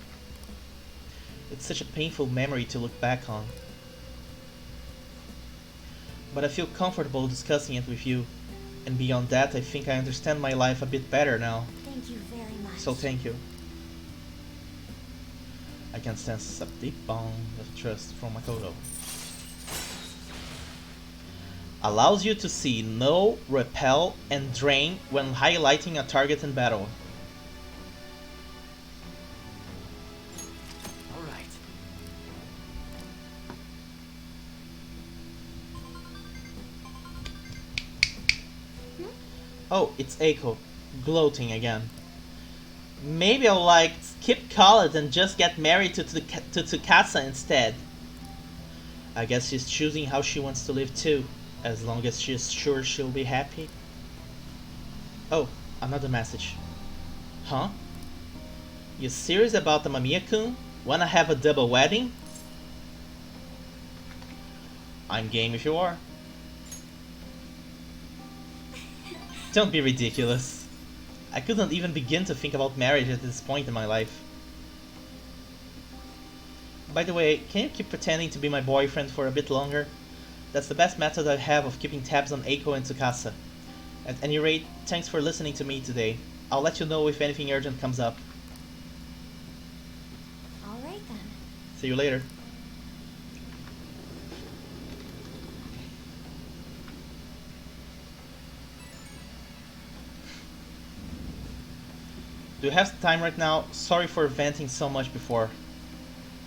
It's such a painful memory to look back on. But I feel comfortable discussing it with you. And beyond that, I think I understand my life a bit better now. Thank you very much. So thank you. I can sense a deep bond of trust from Makoto. Allows you to see, know, repel, and drain when highlighting a target in battle. Alright. Oh, it's Eiko, gloating again. Maybe I'll like skip college and just get married to Tsukasa instead. I guess she's choosing how she wants to live too, as long as she's sure she'll be happy. Oh, another message. Huh? You serious about the Mamiya-kun? Wanna have a double wedding? I'm game if you are. Don't be ridiculous. I couldn't even begin to think about marriage at this point in my life. By the way, can you keep pretending to be my boyfriend for a bit longer? That's the best method I have of keeping tabs on Eiko and Tsukasa. At any rate, thanks for listening to me today. I'll let you know if anything urgent comes up. Alright then. See you later. Do you have time right now? Sorry for venting so much before.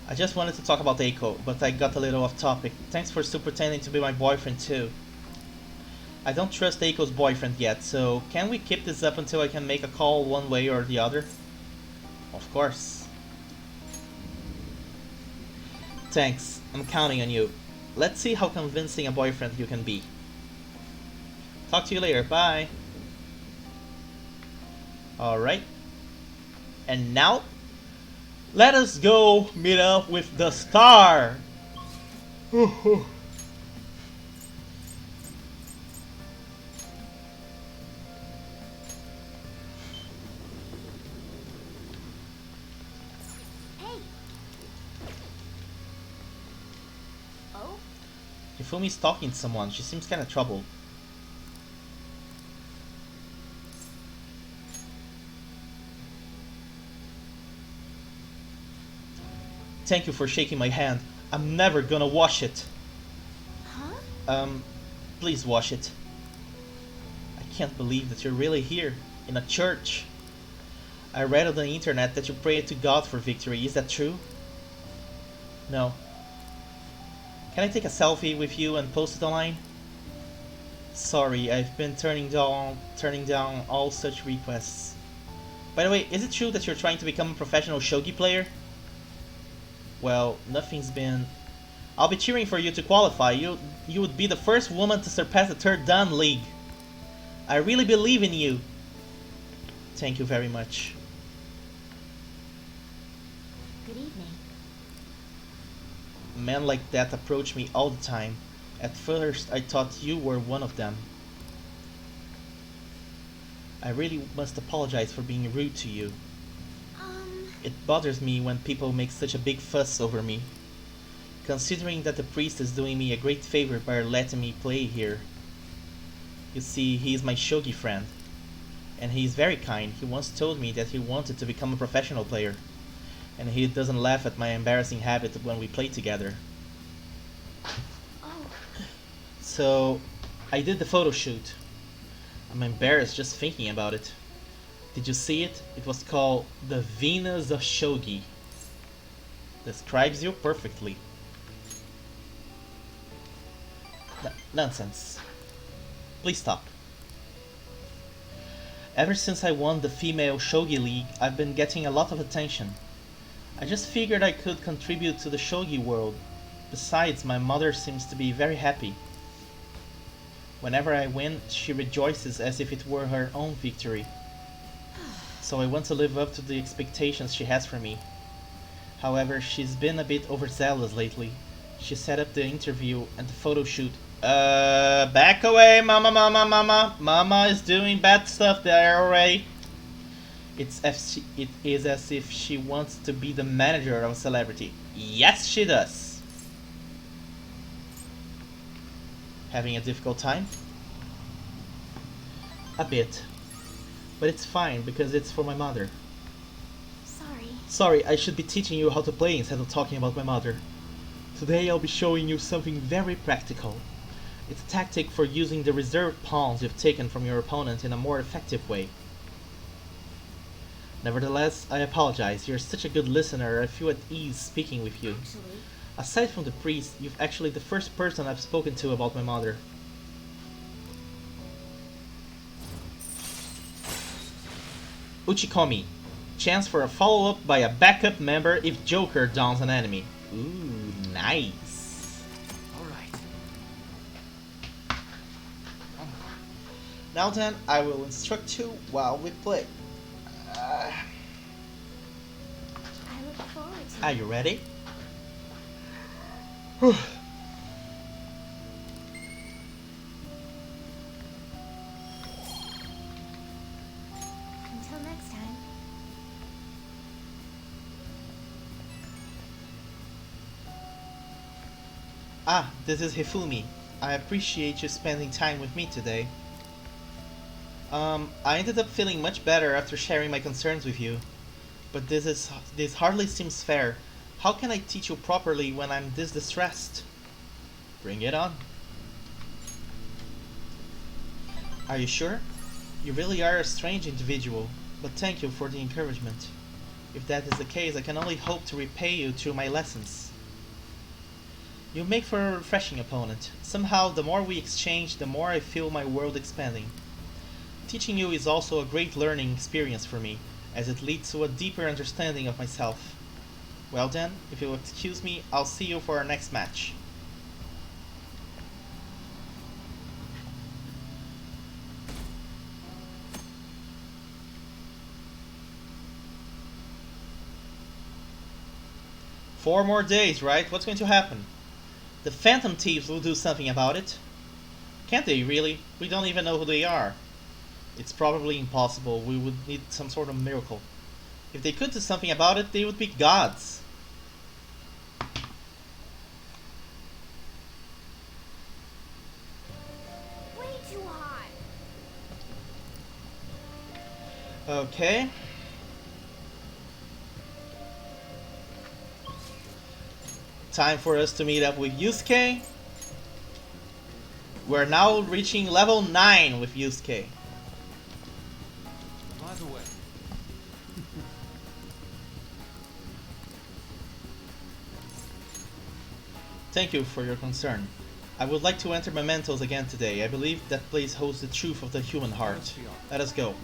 I just wanted to talk about Eiko, but I got a little off topic. Thanks for still pretending to be my boyfriend too. I don't trust Eiko's boyfriend yet, so can we keep this up until I can make a call one way or the other? Of course. Thanks, I'm counting on you. Let's see how convincing a boyfriend you can be. Talk to you later, bye. Alright. And now, let us go meet up with the star! Oh? Hifumi's talking to someone, she seems kinda troubled. Thank you for shaking my hand. I'm never gonna wash it. Huh? Please wash it. I can't believe that you're really here, in a church. I read on the internet that you pray to God for victory, is that true? No. Can I take a selfie with you and post it online? Sorry, I've been turning down all such requests. By the way, is it true that you're trying to become a professional shogi player? Well, nothing's been... I'll be cheering for you to qualify. You would be the first woman to surpass the third Dan League. I really believe in you. Thank you very much. Good evening. Men like that approach me all the time. At first, I thought you were one of them. I really must apologize for being rude to you. It bothers me when people make such a big fuss over me. Considering that the priest is doing me a great favor by letting me play here. You see, he is my shogi friend. And he is very kind. He once told me that he wanted to become a professional player. And he doesn't laugh at my embarrassing habit when we play together. Oh. So, I did the photo shoot. I'm embarrassed just thinking about it. Did you see it? It was called The Venus of Shogi. Describes you perfectly. Nonsense. Please stop. Ever since I won the female Shogi League, I've been getting a lot of attention. I just figured I could contribute to the Shogi world. Besides, my mother seems to be very happy. Whenever I win, she rejoices as if it were her own victory. So I want to live up to the expectations she has for me. However, she's been a bit overzealous lately. She set up the interview and the photo shoot. Back away, mama. Mama is doing bad stuff there already. It is as if she wants to be the manager of a celebrity. Yes, she does. Having a difficult time? A bit. But it's fine, because it's for my mother. Sorry, I should be teaching you how to play instead of talking about my mother. Today I'll be showing you something very practical. It's a tactic for using the reserved pawns you've taken from your opponent in a more effective way. Nevertheless, I apologize. You're such a good listener, I feel at ease speaking with you. Actually, Aside from the priest, you're actually the first person I've spoken to about my mother. Uchikomi. Chance for a follow-up by a backup member if Joker downs an enemy. Ooh, nice. Alright. Now then, I will instruct you while we play. I look forward to Are it. you ready? Ah, this is Hifumi. I appreciate you spending time with me today. I ended up feeling much better after sharing my concerns with you. But this hardly seems fair. How can I teach you properly when I'm this distressed? Bring it on. Are you sure? You really are a strange individual, but thank you for the encouragement. If that is the case, I can only hope to repay you through my lessons. You make for a refreshing opponent. Somehow, the more we exchange, the more I feel my world expanding. Teaching you is also a great learning experience for me, as it leads to a deeper understanding of myself. Well then, if you'll excuse me, I'll see you for our next match. Four more days, right? What's going to happen? The Phantom Thieves will do something about it. Can't they, really? We don't even know who they are. It's probably impossible. We would need some sort of miracle. If they could do something about it, they would be gods. Way too hot. Okay. Time for us to meet up with Yusuke. We're now reaching level 9 with Yusuke. By the way, Thank you for your concern. I would like to enter Mementos again today. I believe that place holds the truth of the human heart. Let us go.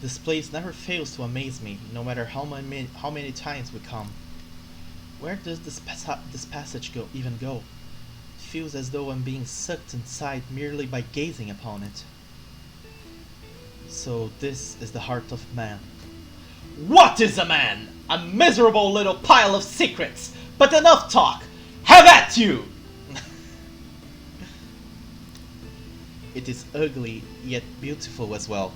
This place never fails to amaze me, no matter how many times we come. Where does this passage even go? It feels as though I'm being sucked inside merely by gazing upon it. So this is the heart of man. What is a man? A miserable little pile of secrets! But enough talk! Have at you! It is ugly, yet beautiful as well.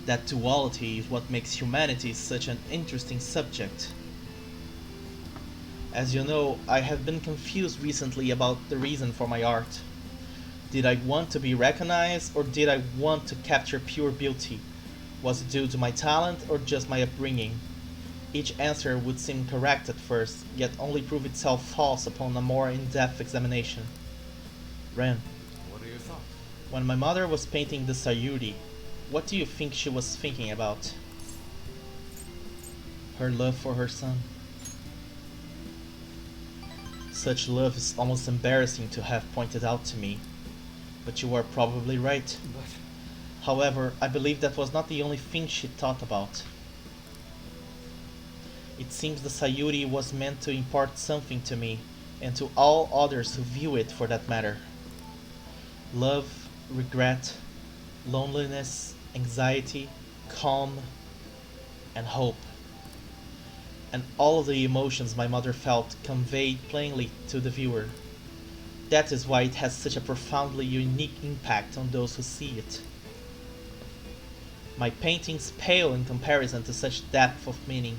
That duality is what makes humanity such an interesting subject. As you know, I have been confused recently about the reason for my art. Did I want to be recognized, or did I want to capture pure beauty? Was it due to my talent, or just my upbringing? Each answer would seem correct at first, yet only prove itself false upon a more in-depth examination. Ren, what are your thoughts? when my mother was painting the Sayuri, what do you think she was thinking about? Her love for her son. Such love is almost embarrassing to have pointed out to me, but you are probably right. But However, I believe that was not the only thing she thought about. It seems the Sayuri was meant to impart something to me, and to all others who view it for that matter. Love, regret, loneliness, anxiety, calm, and hope. And all of the emotions my mother felt conveyed plainly to the viewer. That is why it has such a profoundly unique impact on those who see it. My paintings pale in comparison to such depth of meaning.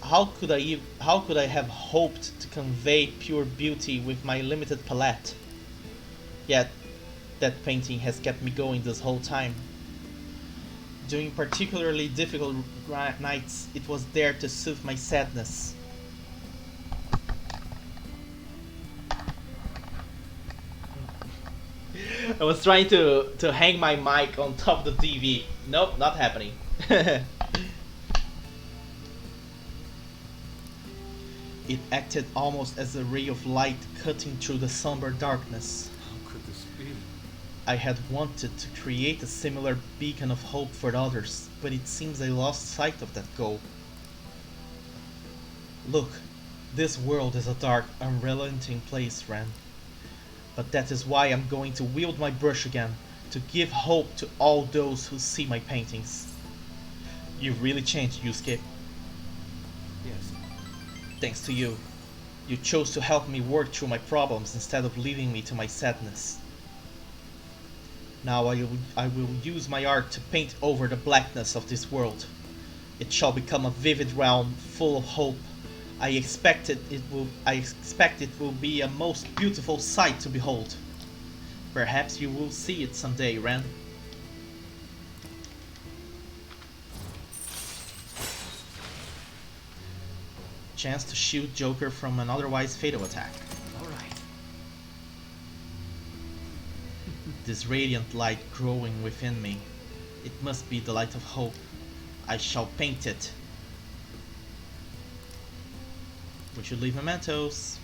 How could I have hoped to convey pure beauty with my limited palette? Yet, that painting has kept me going this whole time. During particularly difficult nights, it was there to soothe my sadness. I was trying to hang my mic on top of the TV. Nope, not happening. It acted almost as a ray of light cutting through the somber darkness. how could this be? I had wanted to create a similar beacon of hope for others, but it seems I lost sight of that goal. Look, this world is a dark, unrelenting place, Ren. But that is why I'm going to wield my brush again, to give hope to all those who see my paintings. You've really changed, Yusuke. Yes. Thanks to you. You chose to help me work through my problems instead of leaving me to my sadness. Now I will use my art to paint over the blackness of this world. It shall become a vivid realm full of hope. I expect it will be a most beautiful sight to behold. Perhaps you will see it someday, Ren. Chance to shield Joker from an otherwise fatal attack. Alright. This radiant light growing within me. It must be the light of hope. I shall paint it. We should leave mementos.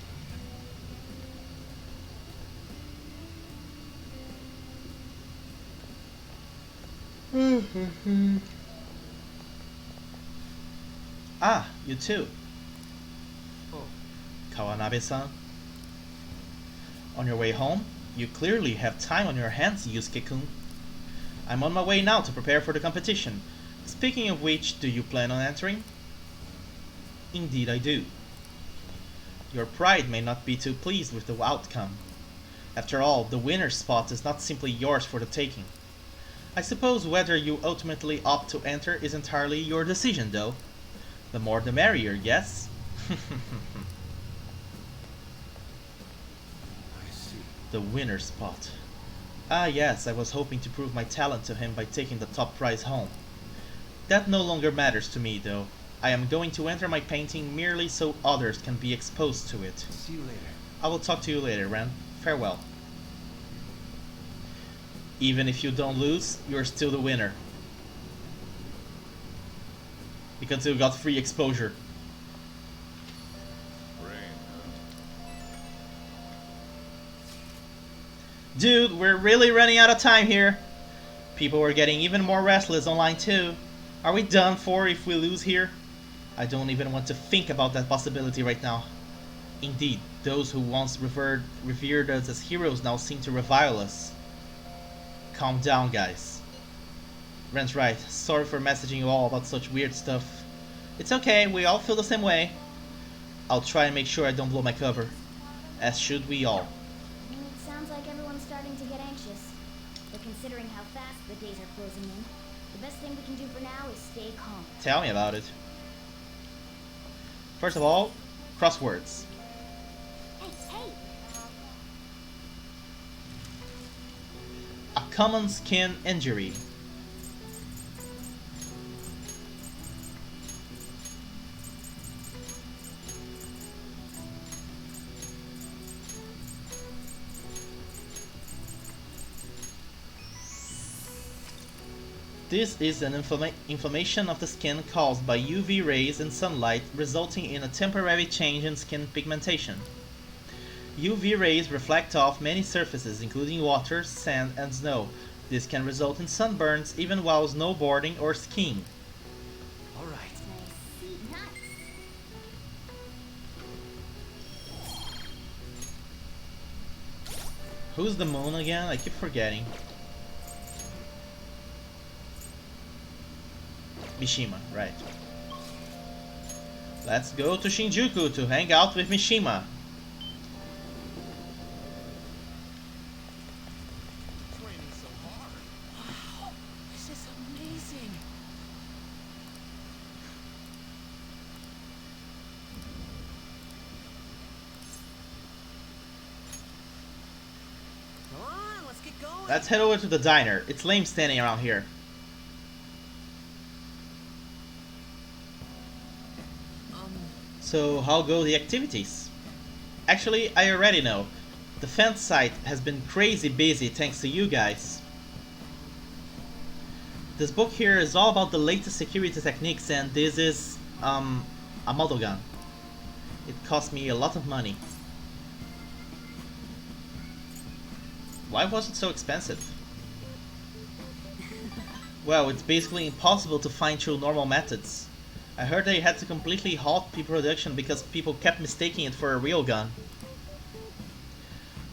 Ah, you too. Oh, Kawanabe-san. On your way home? You clearly have time on your hands, Yusuke-kun. I'm on my way now to prepare for the competition. Speaking of which, do you plan on entering? Indeed I do. Your pride may not be too pleased with the outcome. After all, the winner's spot is not simply yours for the taking. I suppose whether you ultimately opt to enter is entirely your decision, though. The more the merrier, yes? I see. The winner's spot. Ah yes, I was hoping to prove my talent to him by taking the top prize home. That no longer matters to me, though. I am going to enter my painting merely so others can be exposed to it. See you later. I will talk to you later, Ren. Farewell. Even if you don't lose, you're still the winner. Because you got free exposure. Dude, we're really running out of time here. People are getting even more restless online too. Are we done for if we lose here? I don't even want to think about that possibility right now. Indeed, those who once revered us as heroes now seem to revile us. Calm down, guys. Ren's right. Sorry for messaging you all about such weird stuff. It's okay, we all feel the same way. I'll try and make sure I don't blow my cover. As should we all. It sounds like everyone's starting to get anxious. But considering how fast the days are closing in, the best thing we can do for now is stay calm. Tell me about it. First of all, crosswords. Hey! A common skin injury. This is an inflammation of the skin caused by UV rays and sunlight, resulting in a temporary change in skin pigmentation. UV rays reflect off many surfaces, including water, sand, and snow. This can result in sunburns even while snowboarding or skiing. Alright. Nice. Who's the moon again? I keep forgetting. Mishima, right. Let's go to Shinjuku to hang out with Mishima. Training so hard. Wow, this is amazing. Come on, let's get going. Let's head over to the diner. It's lame standing around here. So how go the activities? Actually, I already know. The fan site has been crazy busy thanks to you guys. This book here is all about the latest security techniques, and this is a model gun. It cost me a lot of money. Why was it so expensive? Well, it's basically impossible to find through normal methods. I heard they had to completely halt production because people kept mistaking it for a real gun.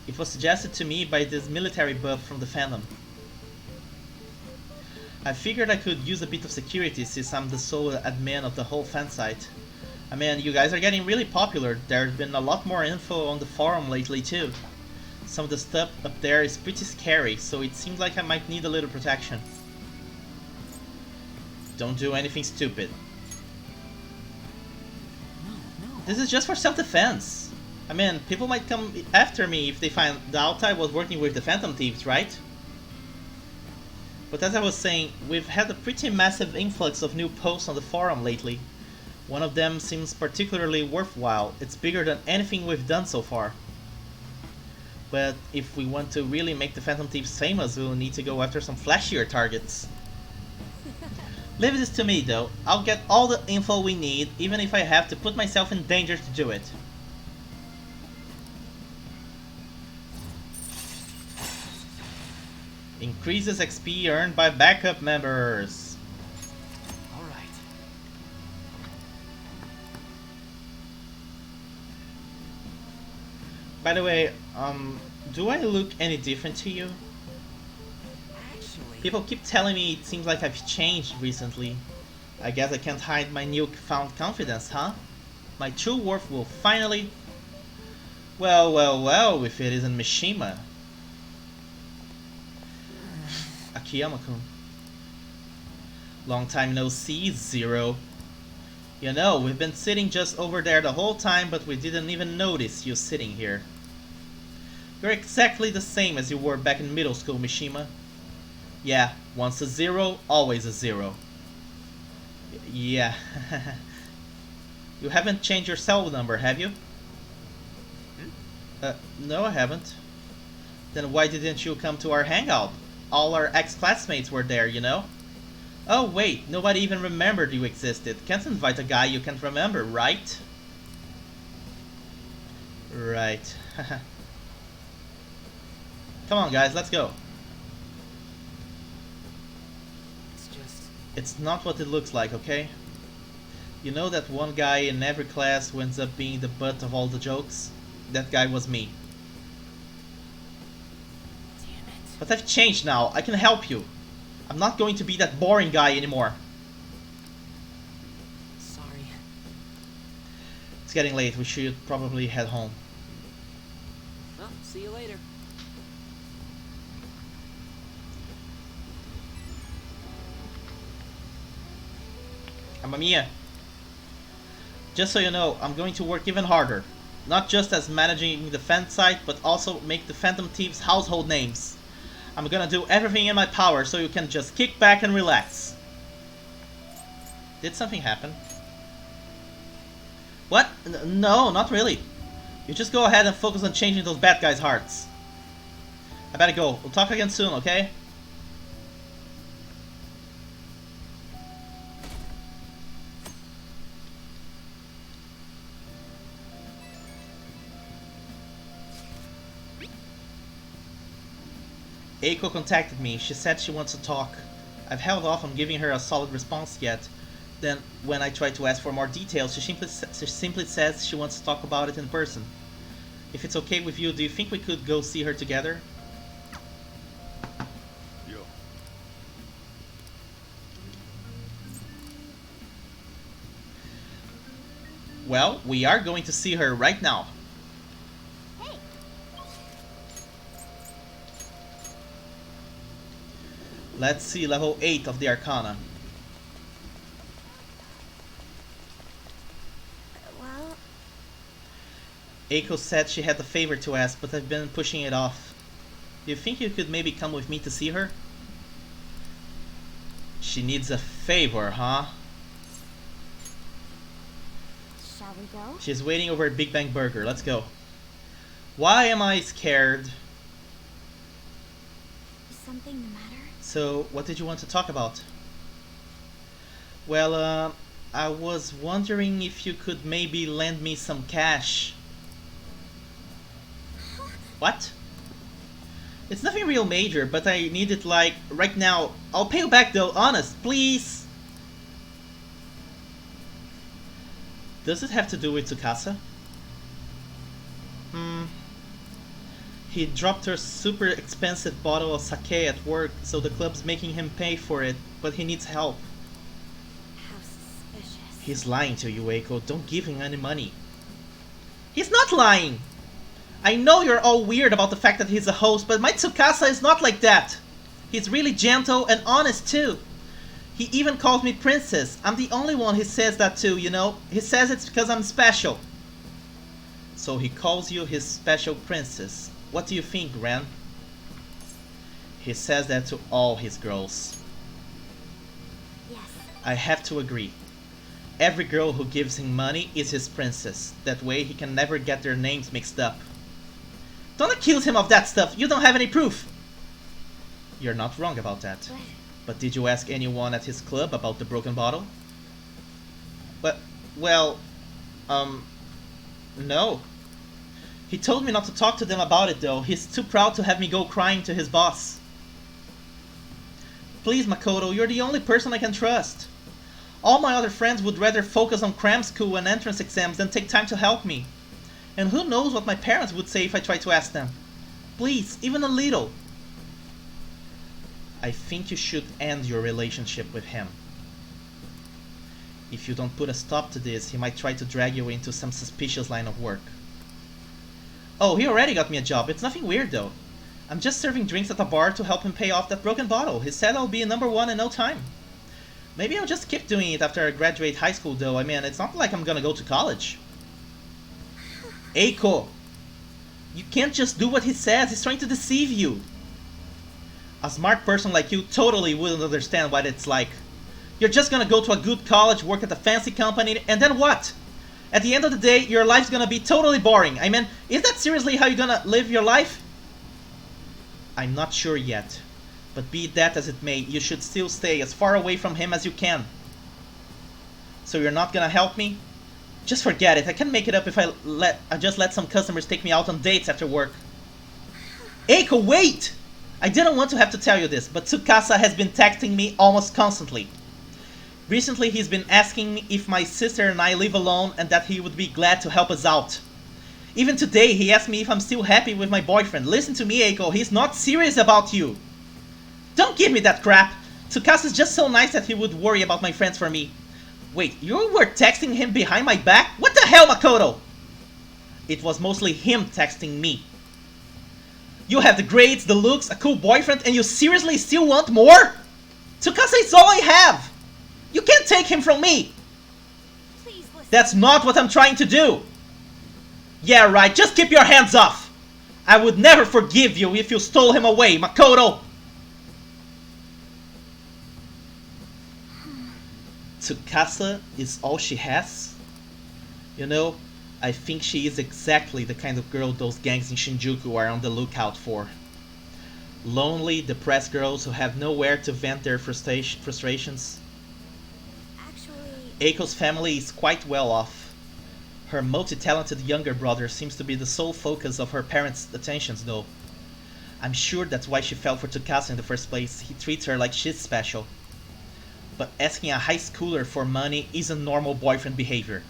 It was suggested to me by this military buff from the fandom. I figured I could use a bit of security since I'm the sole admin of the whole fan site. I mean, you guys are getting really popular. There's been a lot more info on the forum lately too. Some of the stuff up there is pretty scary, so it seems like I might need a little protection. Don't do anything stupid. No. This is just for self-defense. I mean, people might come after me if they find out I was working with the Phantom Thieves, right? But as I was saying, we've had a pretty massive influx of new posts on the forum lately. One of them seems particularly worthwhile. It's bigger than anything we've done so far. But if we want to really make the Phantom Thieves famous, we'll need to go after some flashier targets. Leave this to me though. I'll get all the info we need, even if I have to put myself in danger to do it. Increases XP earned by backup members. Alright. By the way, do I look any different to you? Actually, People keep telling me it seems like I've changed recently. I guess I can't hide my newfound confidence, huh? My true worth will finally... Well, if it isn't Mishima. Akiyama-kun. Long time no see, Zero. You know, we've been sitting just over there the whole time, but we didn't even notice you sitting here. You're exactly the same as you were back in middle school, Mishima. Yeah, once a zero, always a zero. Yeah. You haven't changed your cell number, have you? No, I haven't. Then why didn't you come to our hangout? All our ex-classmates were there, you know? Oh wait, nobody even remembered you existed. Can't invite a guy you can't remember, right? Right. Come on guys, let's go. it's just... It's not what it looks like, okay? You know that one guy in every class who ends up being the butt of all the jokes? That guy was me. Damn it. But I've changed now, I can help you. I'm not going to be that boring guy anymore. Sorry. It's getting late, we should probably head home. Well, see you later. Amamiya, just so you know, I'm going to work even harder. Not just as managing the fan site, but also make the Phantom Thieves household names. I'm gonna do everything in my power so you can just kick back and relax. Did something happen? What? No, not really. You just go ahead and focus on changing those bad guys' hearts. I better go. We'll talk again soon, okay? Eiko contacted me. She said she wants to talk. I've held off on giving her a solid response yet. Then, when I tried to ask for more details, she simply says she wants to talk about it in person. If it's okay with you, do you think we could go see her together? Yo. Well, we are going to see her right now. Hey, Let's see level 8 of the Arcana. well, Eiko said she had a favor to ask, but I've been pushing it off. Do you think you could maybe come with me to see her? She needs a favor, huh? shall we go? She's waiting over at Big Bang Burger. Let's go. Why am I scared? Is something the matter? So, what did you want to talk about? Well, I was wondering if you could maybe lend me some cash. What? It's nothing real major, but I need it like right now. I'll pay you back though, honest, please. Does it have to do with Tsukasa? He dropped her super expensive bottle of sake at work, so the club's making him pay for it, but he needs help. How suspicious. He's lying to you, Eiko. Don't give him any money. He's not lying! I know you're all weird about the fact that he's a host, but my Tsukasa is not like that. He's really gentle and honest too. He even calls me princess. I'm the only one he says that to, you know. He says it's because I'm special. So he calls you his special princess. What do you think, Ren? He says that to all his girls. Yes. I have to agree. Every girl who gives him money is his princess. That way he can never get their names mixed up. Don't accuse him of that stuff. You don't have any proof. You're not wrong about that. But did you ask anyone at his club about the broken bottle? Well, no. He told me not to talk to them about it though. He's too proud to have me go crying to his boss. Please, Makoto, you're the only person I can trust. All my other friends would rather focus on cram school and entrance exams than take time to help me. And who knows what my parents would say if I tried to ask them. Please, even a little. I think you should end your relationship with him. If you don't put a stop to this, he might try to drag you into some suspicious line of work. Oh, he already got me a job. It's nothing weird though. I'm just serving drinks at a bar to help him pay off that broken bottle. He said I'll be #1 in no time. Maybe I'll just keep doing it after I graduate high school though. I mean, it's not like I'm gonna go to college. Eiko! You can't just do what he says. He's trying to deceive you. A smart person like you totally wouldn't understand what it's like. You're just gonna go to a good college, work at a fancy company, and then what? At the end of the day, your life's gonna be totally boring. I mean, is that seriously how you're gonna live your life? I'm not sure yet. But be that as it may, you should still stay as far away from him as you can. So you're not gonna help me? Just forget it. I can make it up if I just let some customers take me out on dates after work. Eiko, wait! I didn't want to have to tell you this, but Tsukasa has been texting me almost constantly. Recently he's been asking me if my sister and I live alone and that he would be glad to help us out. Even today he asked me if I'm still happy with my boyfriend. Listen to me, Eiko, he's not serious about you. Don't give me that crap. Tsukasa's just so nice that he would worry about my friends for me. Wait, you were texting him behind my back? What the hell, Makoto? It was mostly him texting me. You have the grades, the looks, a cool boyfriend, and you seriously still want more? Tsukasa is all I have. You can't take him from me. Please listen. That's not what I'm trying to do. Yeah, right, just keep your hands off. I would never forgive you if you stole him away, Makoto. Tsukasa is all she has? You know, I think she is exactly the kind of girl those gangs in Shinjuku are on the lookout for. Lonely, depressed girls who have nowhere to vent their frustrations. Actually, Eiko's family is quite well off. Her multi-talented younger brother seems to be the sole focus of her parents' attentions though. I'm sure that's why she fell for Tsukasa in the first place. He treats her like she's special. But asking a high schooler for money isn't normal boyfriend behavior.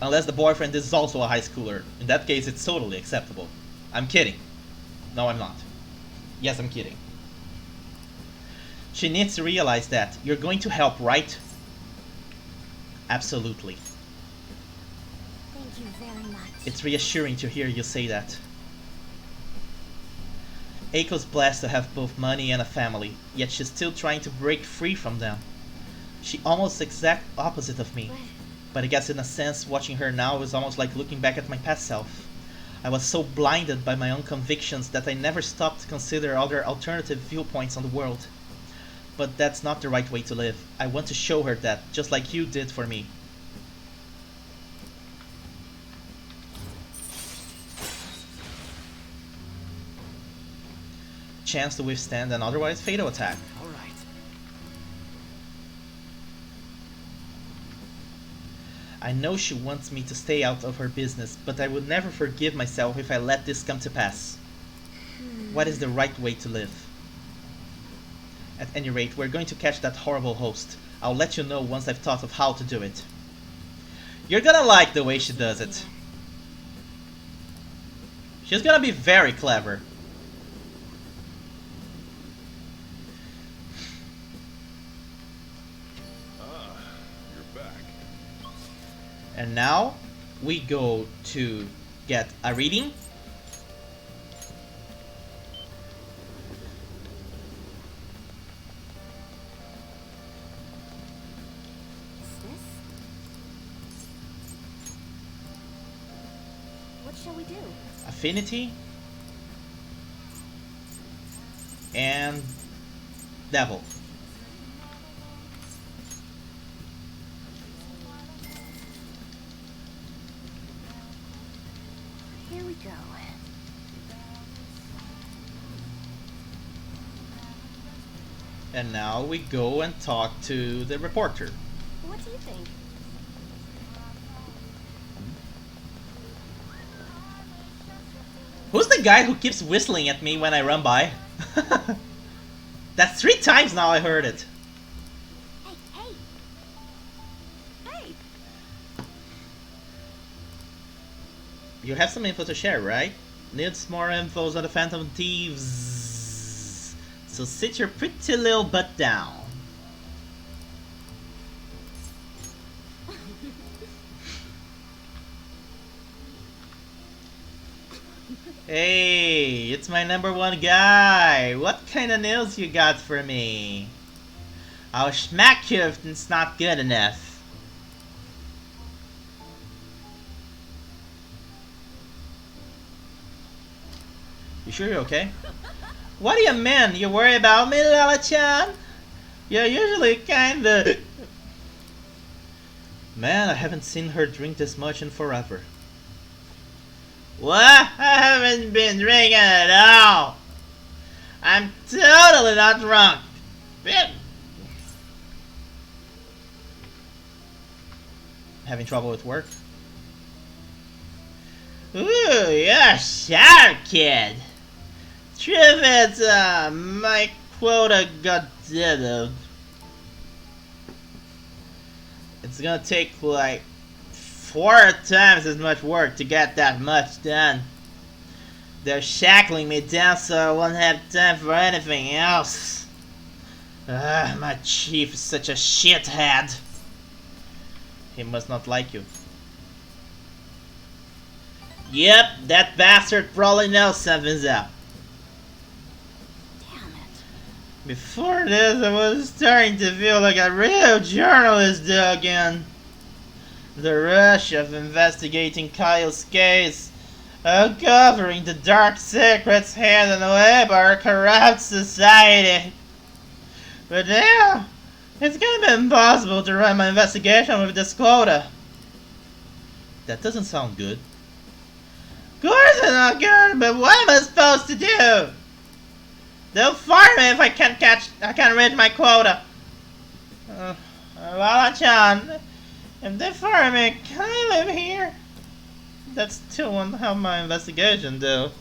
Unless the boyfriend is also a high schooler. In that case, it's totally acceptable. I'm kidding. No, I'm not. Yes, I'm kidding. She needs to realize that. You're going to help, right? Absolutely. thank you very much. It's reassuring to hear you say that. Eiko's blessed to have both money and a family, yet she's still trying to break free from them. She almost exact opposite of me. But I guess in a sense, watching her now is almost like looking back at my past self. I was so blinded by my own convictions that I never stopped to consider other alternative viewpoints on the world. But that's not the right way to live. I want to show her that, just like you did for me. Chance to withstand an otherwise fatal attack. All right. I know she wants me to stay out of her business, but I would never forgive myself if I let this come to pass. What is the right way to live? At any rate, we're going to catch that horrible host. I'll let you know once I've thought of how to do it. You're gonna like the way she does it. She's gonna be very clever. Ah, you're back. And now we go to get a reading. Is this? What shall we do? Affinity and Devil. Here we go. And now we go and talk to the reporter. What do you think? Who's the guy who keeps whistling at me when I run by? That's 3 times now I heard it. Hey, hey! Hey! You have some info to share, right? Needs more info on the Phantom Thieves. So sit your pretty little butt down. Hey, it's my #1 guy. What kind of news you got for me? I'll smack you if it's not good enough. You sure you're okay? What do you mean? You worry about me, Lala-chan? You're usually kinda... Man, I haven't seen her drink this much in forever. What? I haven't been drinking at all. I'm totally not drunk. Having trouble with work? Ooh, you're sharp, kid. Truth is, my quota got diddled. It's gonna take like 4 times as much work to get that much done. They're shackling me down so I won't have time for anything else. My chief is such a shithead. He must not like you. Yep, that bastard probably knows something's up. Damn it. Before this, I was starting to feel like a real journalist again. The rush of investigating Kyle's case, uncovering the dark secrets hidden away by our corrupt society. But now, it's gonna be impossible to run my investigation with this quota. That doesn't sound good. Of course it's not good, but what am I supposed to do? They'll fire me if I can't reach my quota. Lala-chan, if they fire me, can I live here? That still won't help my investigation, though.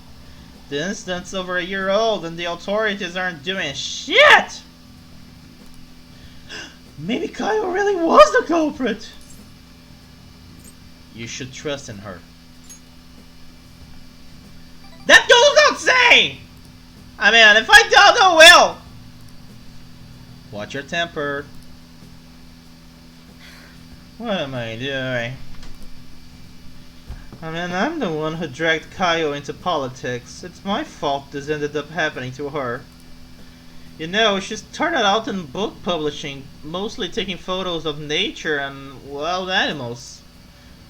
The incident's over a year old and the authorities aren't doing shit! Maybe Kyle really was the culprit! You should trust in her. That goes without saying! I mean, if I don't, I will! Watch your temper. What am I doing? I mean, I'm the one who dragged Kaio into politics. It's my fault this ended up happening to her. You know, she started out in book publishing, mostly taking photos of nature and wild animals.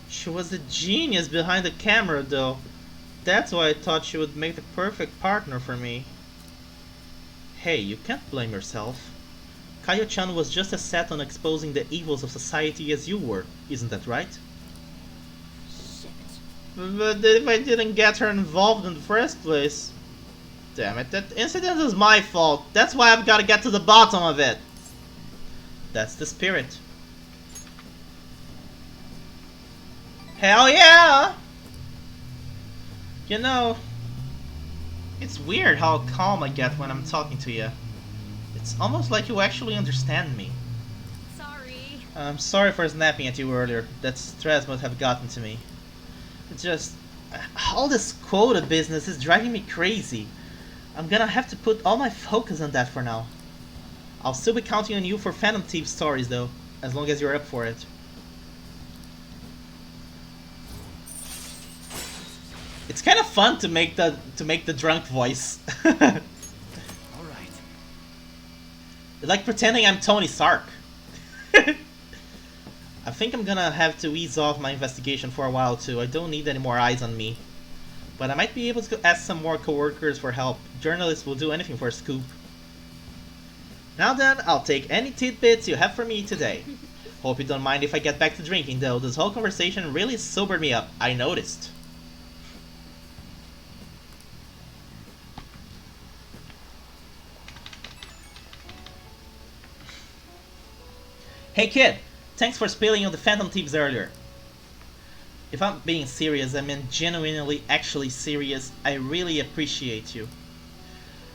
She was a genius behind the camera, though. That's why I thought she would make the perfect partner for me. Hey, you can't blame yourself. Kaio-chan was just as set on exposing the evils of society as you were, isn't that right? Shit. But if I didn't get her involved in the first place... Damn it, that incident is my fault. That's why I've got to get to the bottom of it. That's the spirit. Hell yeah! You know, it's weird how calm I get when I'm talking to you. It's almost like you actually understand me. Sorry. I'm sorry for snapping at you earlier. That stress must have gotten to me. It's just... all this quota business is driving me crazy. I'm gonna have to put all my focus on that for now. I'll still be counting on you for Phantom Thief stories though, as long as you're up for it. It's kind of fun to make the drunk voice. All right. It's like pretending I'm Tony Stark. I think I'm gonna have to ease off my investigation for a while too. I don't need any more eyes on me. But I might be able to ask some more coworkers for help. Journalists will do anything for a scoop. Now then, I'll take any tidbits you have for me today. Hope you don't mind if I get back to drinking though. This whole conversation really sobered me up, I noticed. Hey kid, thanks for spilling on the Phantom Thieves earlier. If I'm being serious, I mean genuinely actually serious, I really appreciate you.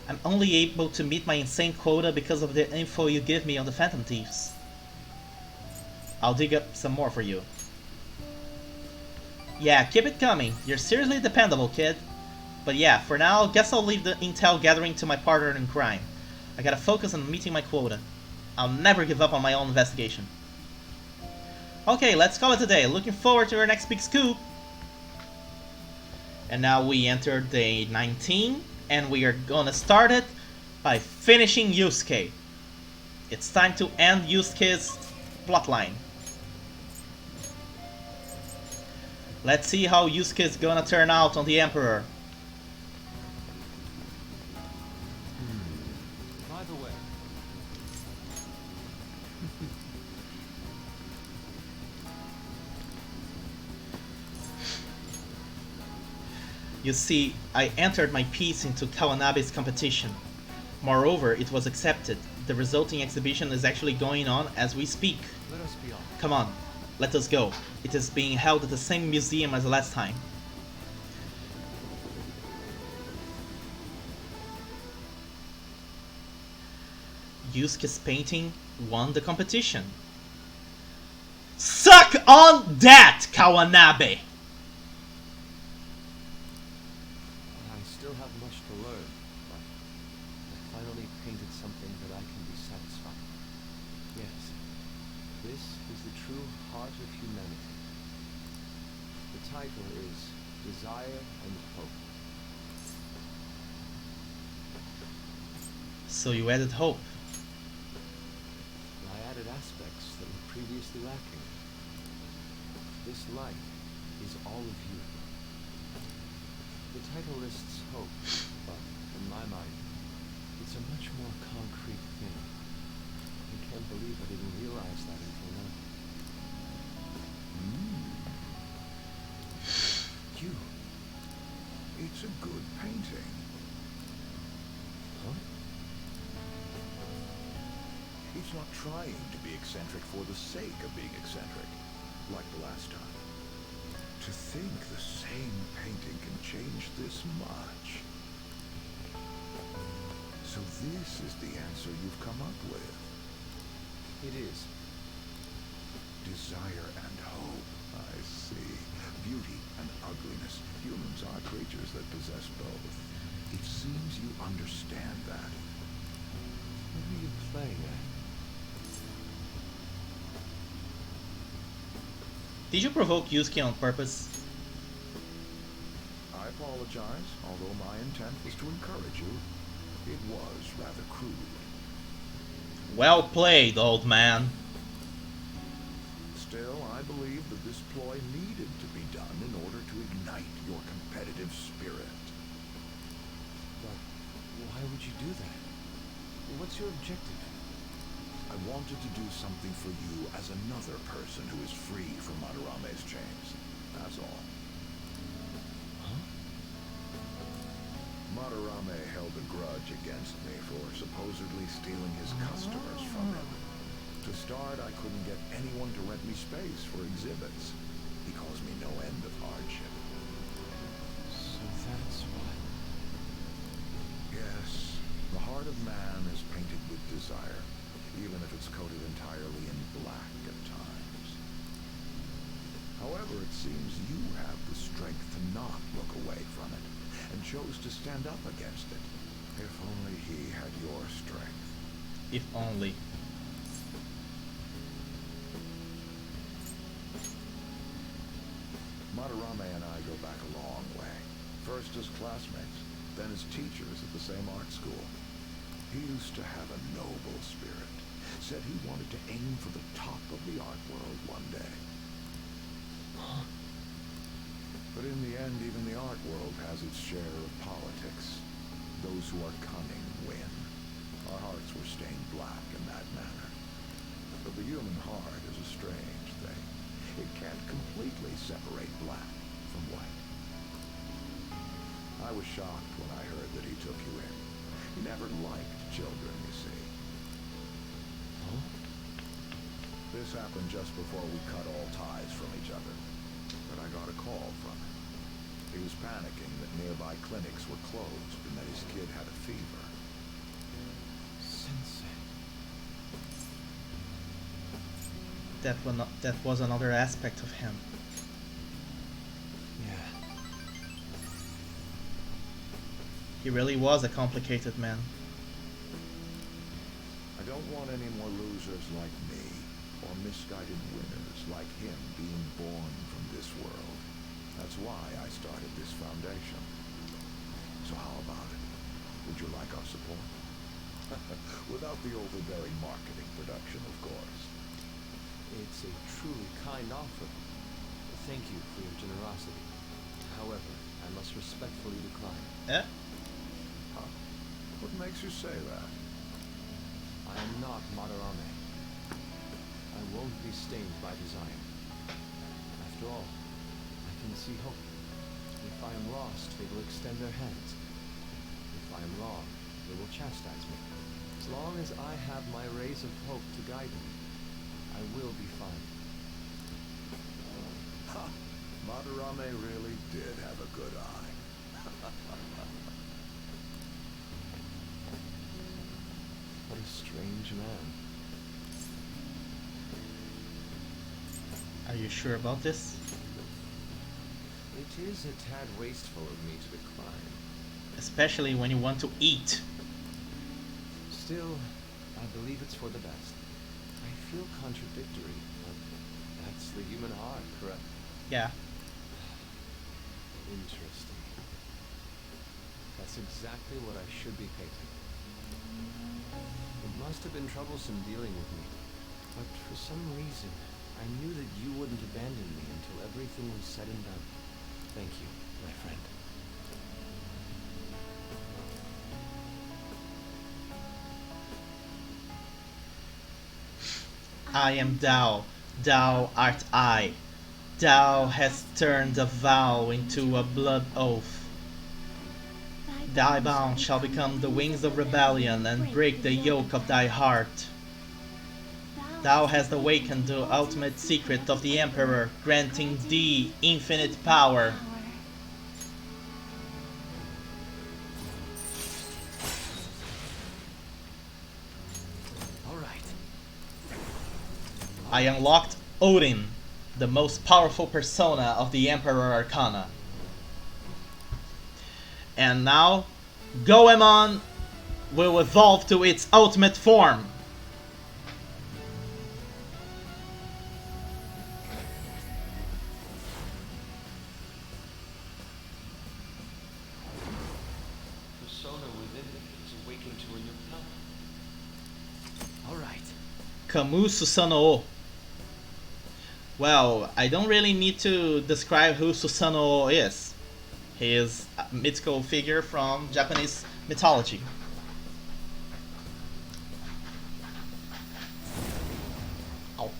I'm only able to meet my insane quota because of the info you give me on the Phantom Thieves. I'll dig up some more for you. Yeah, keep it coming. You're seriously dependable, kid. But yeah, for now, guess I'll leave the intel gathering to my partner in crime. I gotta focus on meeting my quota. I'll never give up on my own investigation. Okay, let's call it a day. Looking forward to our next big scoop. And now we enter day 19, and we are gonna start it by finishing Yusuke. It's time to end Yusuke's plotline. Let's see how Yusuke is gonna turn out on the Emperor. By the way, You see, I entered my piece into Kawanabe's competition. Moreover, it was accepted. The resulting exhibition is actually going on as we speak. let us be off. Come on, let us go. It is being held at the same museum as last time. Yusuke's painting won the competition. Suck on that, Kawanabe! I still have much to learn, but I finally painted something that I can be satisfied with. Yes, this is the true heart of humanity. The title is Desire and Hope. So you added hope. I added aspects that were previously lacking. This light is all of you. The title lists hope, but in my mind, it's a much more concrete thing. I can't believe I didn't realize that until now. You. It's a good painting. Huh? He's not trying to be eccentric for the sake of being eccentric, like the last time. To think the same painting can change this much. So this is the answer you've come up with. It is. Desire and hope. I see. Beauty and ugliness. Humans are creatures that possess both. It seems you understand that. What are you playing at? Did you provoke Yusuke on purpose? I apologize, although my intent was to encourage you. It was rather crude. Well played, old man. Still, I believe that this ploy needed to be done in order to ignite your competitive spirit. But why would you do that? What's your objective? I wanted to do something for you as another person who is free from Madarame's chains. That's all. Huh? Madarame held a grudge against me for supposedly stealing his customers from him. To start, I couldn't get anyone to rent me space for exhibits. He caused me no end of hardship. So that's why. Yes, the heart of man is painted with desire, even if it's coated entirely in black at times. However, it seems you have the strength to not look away from it, and chose to stand up against it. If only he had your strength. If only. Madarame and I go back a long way. first as classmates, then as teachers at the same art school. He used to have a noble spirit. Said he wanted to aim for the top of the art world one day. But in the end, even the art world has its share of politics. Those who are cunning win. Our hearts were stained black in that manner. But the human heart is a strange thing. It can't completely separate black from white. I was shocked when I heard that he took you in. He never liked children, you see. Huh? This happened just before we cut all ties from each other. But I got a call from him. He was panicking that nearby clinics were closed and that his kid had a fever. Sensei. That was another aspect of him. Yeah. He really was a complicated man. I don't want any more losers like me, or misguided winners like him being born from this world. That's why I started this foundation. So how about it? Would you like our support? Without the overbearing marketing production, of course. It's a truly kind offer. Thank you for your generosity. However, I must respectfully decline. Eh? Huh? What makes you say that? I am not Madarame. I won't be stained by desire. After all, I can see hope. If I am lost, they will extend their hands. If I am wrong, they will chastise me. As long as I have my rays of hope to guide me, I will be fine. Ha! Madarame really did have a good eye. What a strange man. Are you sure about this? It is a tad wasteful of me to decline. Especially when you want to eat. Still, I believe it's for the best. I feel contradictory, but that's the human heart, correct? Yeah. Interesting. That's exactly what I should be painting. It must have been troublesome dealing with me, but for some reason, I knew that you wouldn't abandon me until everything was said and done. Thank you, my friend. I am Tao. Thou art I. Thou hast turned a vow into a blood oath. Thy bound shall become the wings of rebellion and break the yoke of thy heart. Thou hast awakened the ultimate secret of the Emperor, granting thee infinite power. All right. I unlocked Odin, the most powerful persona of the Emperor Arcana. And now, Goemon will evolve to its ultimate form. Persona within me is awakened to a new power. All right. Kamu Susanoo. Well, I don't really need to describe who Susanoo is. He is a mythical figure from Japanese mythology. Ow.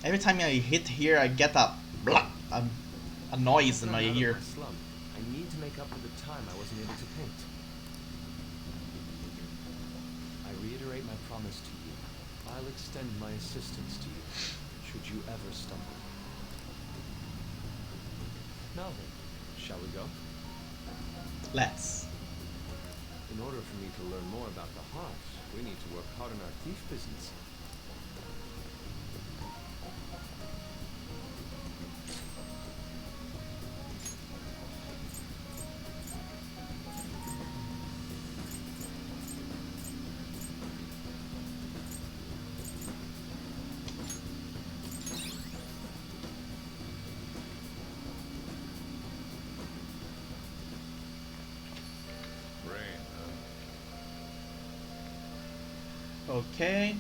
Every time I hit here, I get a noise in my Coming out of ear. my slum, I need to make up for the time I wasn't able to paint. I reiterate my promise to you. I'll extend my assistance to you, should you ever stumble. Now then, shall we go? Let's. In order for me to learn more about the heart, we need to work hard on our thief business. Okay.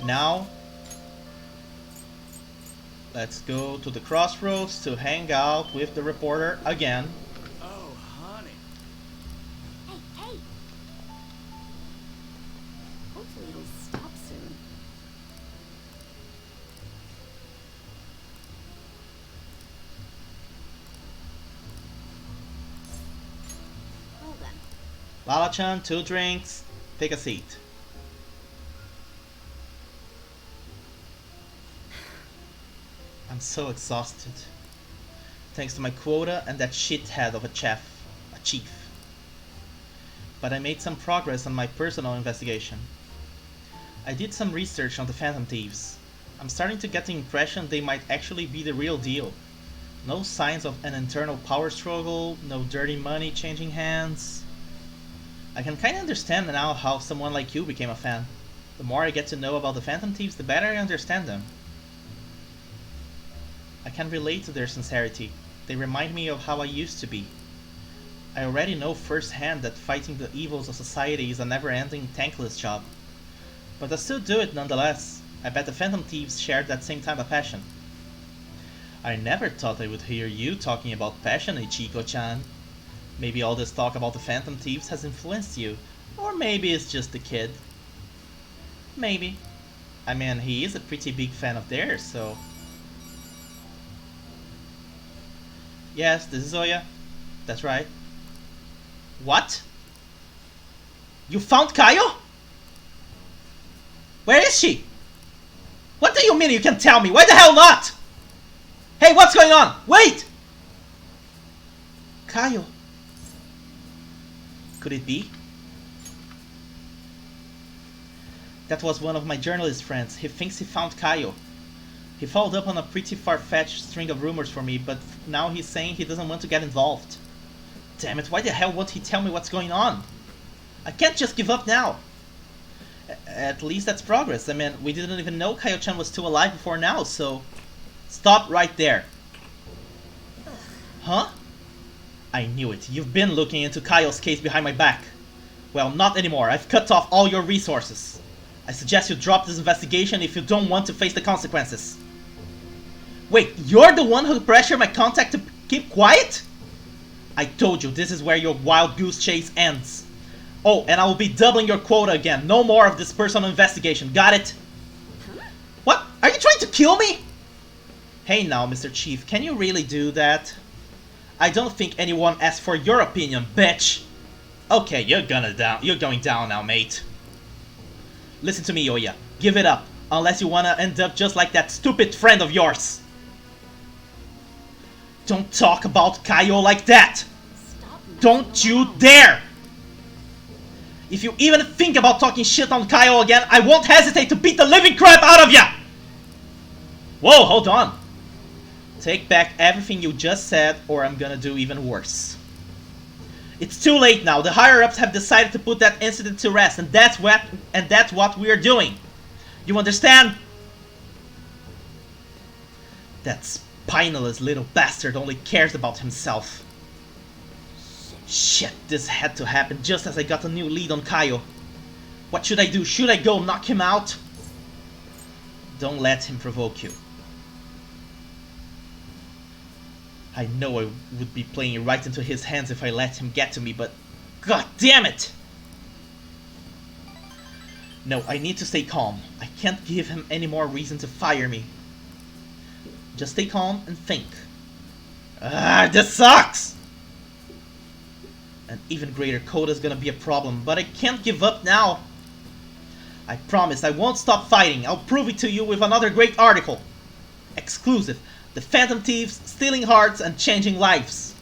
Now, let's go to the crossroads to hang out with the reporter again. Oh, honey. Hey, hey! Hopefully it'll stop soon. Well then. Lala-chan, 2 drinks. Take a seat. I'm so exhausted. Thanks to my quota and that shithead of a chief. But I made some progress on my personal investigation. I did some research on the Phantom Thieves. I'm starting to get the impression they might actually be the real deal. No signs of an internal power struggle, no dirty money changing hands. I can kinda understand now how someone like you became a fan. The more I get to know about the Phantom Thieves, the better I understand them. I can relate to their sincerity. They remind me of how I used to be. I already know firsthand that fighting the evils of society is a never-ending, thankless job. But I still do it nonetheless. I bet the Phantom Thieves shared that same type of passion. I never thought I would hear you talking about passion, Ichiko-chan. Maybe all this talk about the Phantom Thieves has influenced you. Or maybe it's just the kid. Maybe. I mean, he is a pretty big fan of theirs, so... Yes, this is Oya. That's right. What? You found Kayo? Where is she? What do you mean you can tell me? Why the hell not? Hey, what's going on? Wait! Kayo. Could it be? That was one of my journalist friends. He thinks he found Kayo. He followed up on a pretty far-fetched string of rumors for me, but now he's saying he doesn't want to get involved. Damn it, why the hell won't he tell me what's going on? I can't just give up now. At least that's progress. I mean, we didn't even know Kayo-chan was still alive before now, so... Stop right there. Huh? I knew it. You've been looking into Kayo's case behind my back. Well, not anymore. I've cut off all your resources. I suggest you drop this investigation if you don't want to face the consequences. Wait, you're the one who pressured my contact to keep quiet? I told you, this is where your wild goose chase ends. Oh, and I will be doubling your quota again. No more of this personal investigation. Got it? What? Are you trying to kill me? Hey now, Mr. Chief, can you really do that? I don't think anyone asked for your opinion, bitch. Okay, you're going down now, mate. Listen to me, Oya. Give it up, unless you wanna end up just like that stupid friend of yours. Don't talk about Kayo like that! Stop. Don't you dare! If you even think about talking shit on Kayo again, I won't hesitate to beat the living crap out of ya! Whoa, hold on. Take back everything you just said, or I'm gonna do even worse. It's too late now. The higher-ups have decided to put that incident to rest, and that's what we are doing. You understand? That spineless little bastard only cares about himself. Shit, this had to happen just as I got a new lead on Kayo. What should I do? Should I go knock him out? Don't let him provoke you. I know I would be playing right into his hands if I let him get to me, but... God damn it! No, I need to stay calm. I can't give him any more reason to fire me. Just stay calm and think. Ah, this sucks! An even greater quota is gonna be a problem, but I can't give up now. I promise I won't stop fighting. I'll prove it to you with another great article. Exclusive. The Phantom Thieves, stealing hearts and changing lives.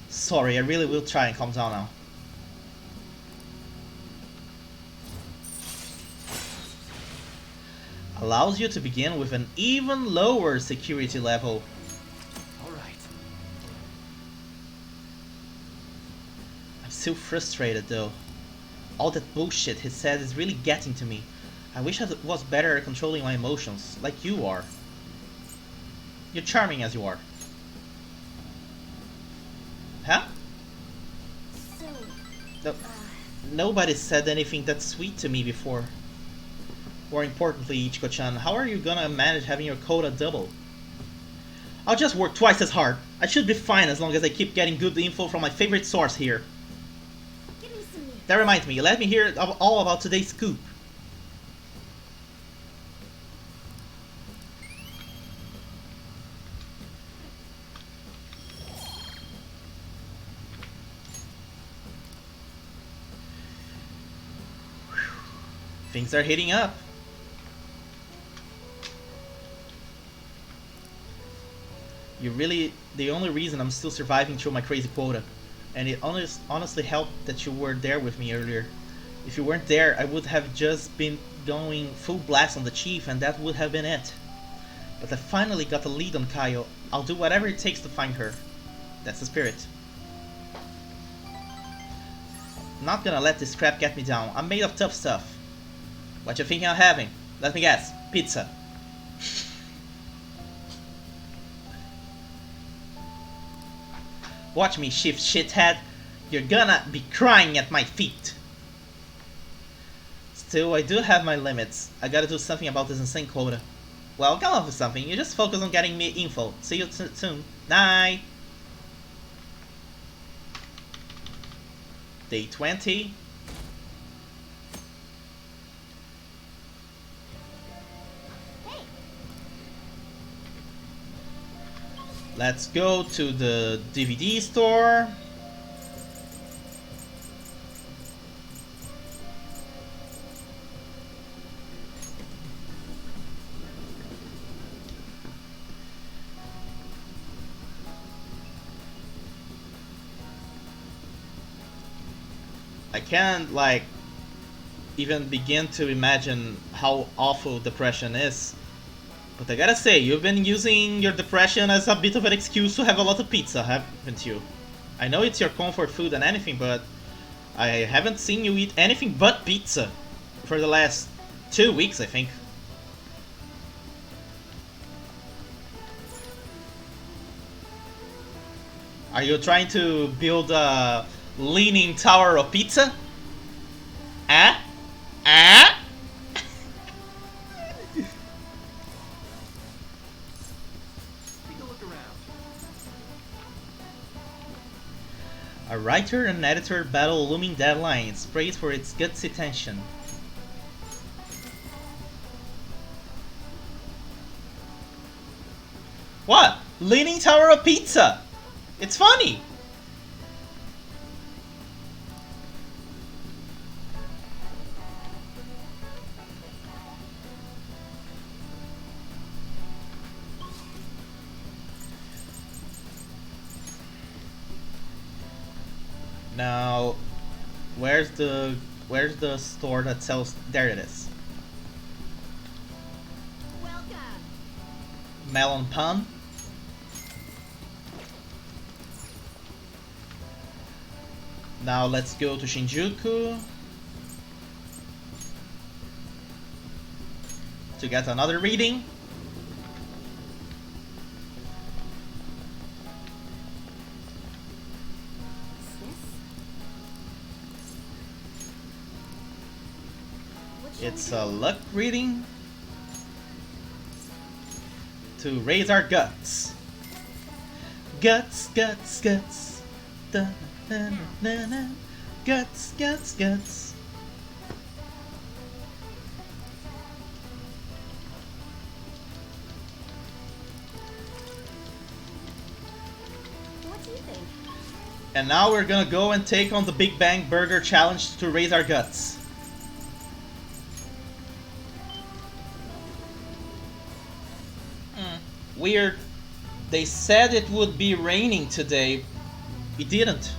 Sorry, I really will try and calm down now. Allows you to begin with an even lower security level. Alright. I'm still frustrated though. All that bullshit he said is really getting to me. I wish I was better at controlling my emotions, like you are. You're charming as you are. Huh? So, No. Nobody said anything that sweet to me before. More importantly, Ichiko-chan, how are you gonna manage having your quota double? I'll just work twice as hard. I should be fine as long as I keep getting good info from my favorite source here. Give me some meat. That reminds me, let me hear all about today's scoop. Things are heating up. You're really the only reason I'm still surviving through my crazy quota. And it honestly helped that you were there with me earlier. If you weren't there, I would have just been going full blast on the chief and that would have been it. But I finally got a lead on Kaio. I'll do whatever it takes to find her. That's the spirit. I'm not gonna let this crap get me down. I'm made of tough stuff. What you thinking of having? Let me guess. Pizza. Watch me, shithead. You're gonna be crying at my feet. Still, I do have my limits. I gotta do something about this insane quota. Well, come up with something. You just focus on getting me info. See you soon. Night. Day 20. Hey, Let's go to the DVD store. I can't like even begin to imagine how awful depression is. But I gotta say, you've been using your depression as a bit of an excuse to have a lot of pizza, haven't you? I know it's your comfort food and anything, but I haven't seen you eat anything but pizza for the last 2 weeks, I think. Are you trying to build a leaning tower of pizza? Ah? Ah? Take a look around. A writer and editor battle looming deadlines, praised for its gutsy tension. What? Leaning tower of pizza! It's funny! Now, where's the store that sells? There it is. welcome. Melon pan. Now let's go to Shinjuku to get another reading. What shall It's we a do? luck reading to raise our guts. Guts, guts, guts. Da, na, na, na, na. Guts, guts, guts. What do you think? And now we're gonna go and take on the Big Bang Burger Challenge to raise our guts. Weird. They said it would be raining today. It didn't.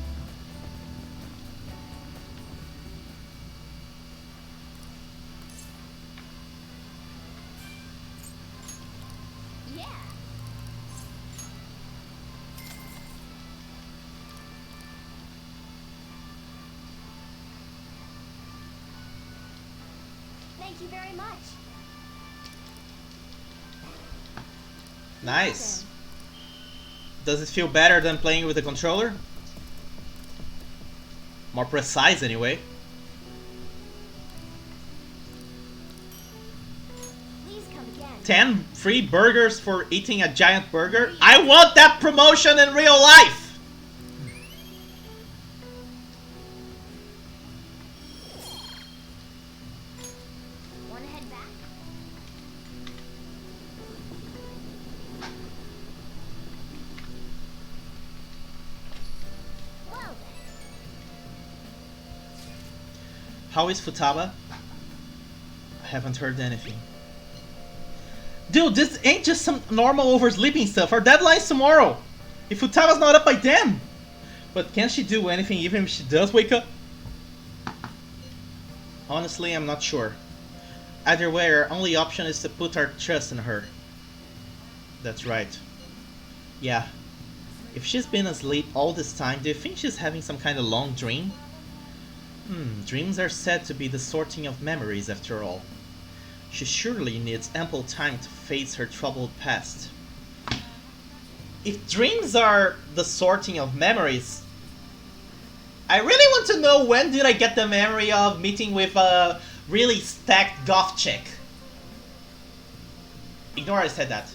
Yeah. Thank you very much. Nice. Does it feel better than playing with the controller? More precise, anyway. 10 free burgers for eating a giant burger. I want that promotion in real life! Wanna head back? Well then. How is Futaba? I haven't heard anything. Dude, this ain't just some normal oversleeping stuff. Our deadline's tomorrow. If Futaba's not up by then. But can she do anything even if she does wake up? Honestly, I'm not sure. Either way, our only option is to put our trust in her. That's right. Yeah. If she's been asleep all this time, do you think she's having some kind of long dream? Dreams are said to be the sorting of memories after all. She surely needs ample time to face her troubled past. If dreams are the sorting of memories, I really want to know when did I get the memory of meeting with a really stacked goth chick. Ignore I said that.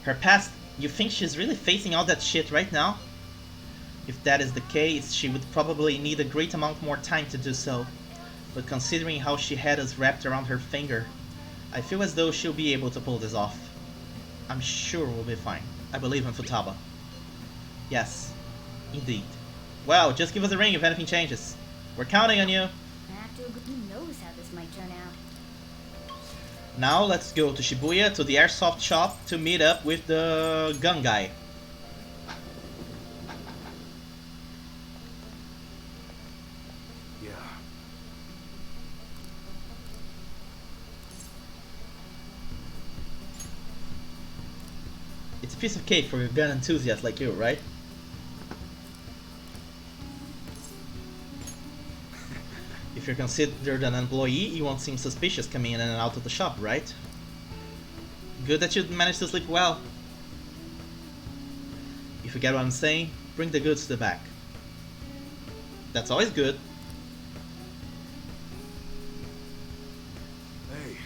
Her past, you think she's really facing all that shit right now? If that is the case, she would probably need a great amount more time to do so. But considering how she had us wrapped around her finger, I feel as though she'll be able to pull this off. I'm sure we'll be fine. I believe in Futaba. Yes, indeed. Well, just give us a ring if anything changes. We're counting on you. Who knows how this might turn out? Now let's go to Shibuya to the airsoft shop to meet up with the gun guy. Yeah. It's a piece of cake for a gun enthusiast like you, right? If you're considered an employee, you won't seem suspicious coming in and out of the shop, right? Good that you managed to sleep well. If you get what I'm saying, bring the goods to the back. That's always good. Hey.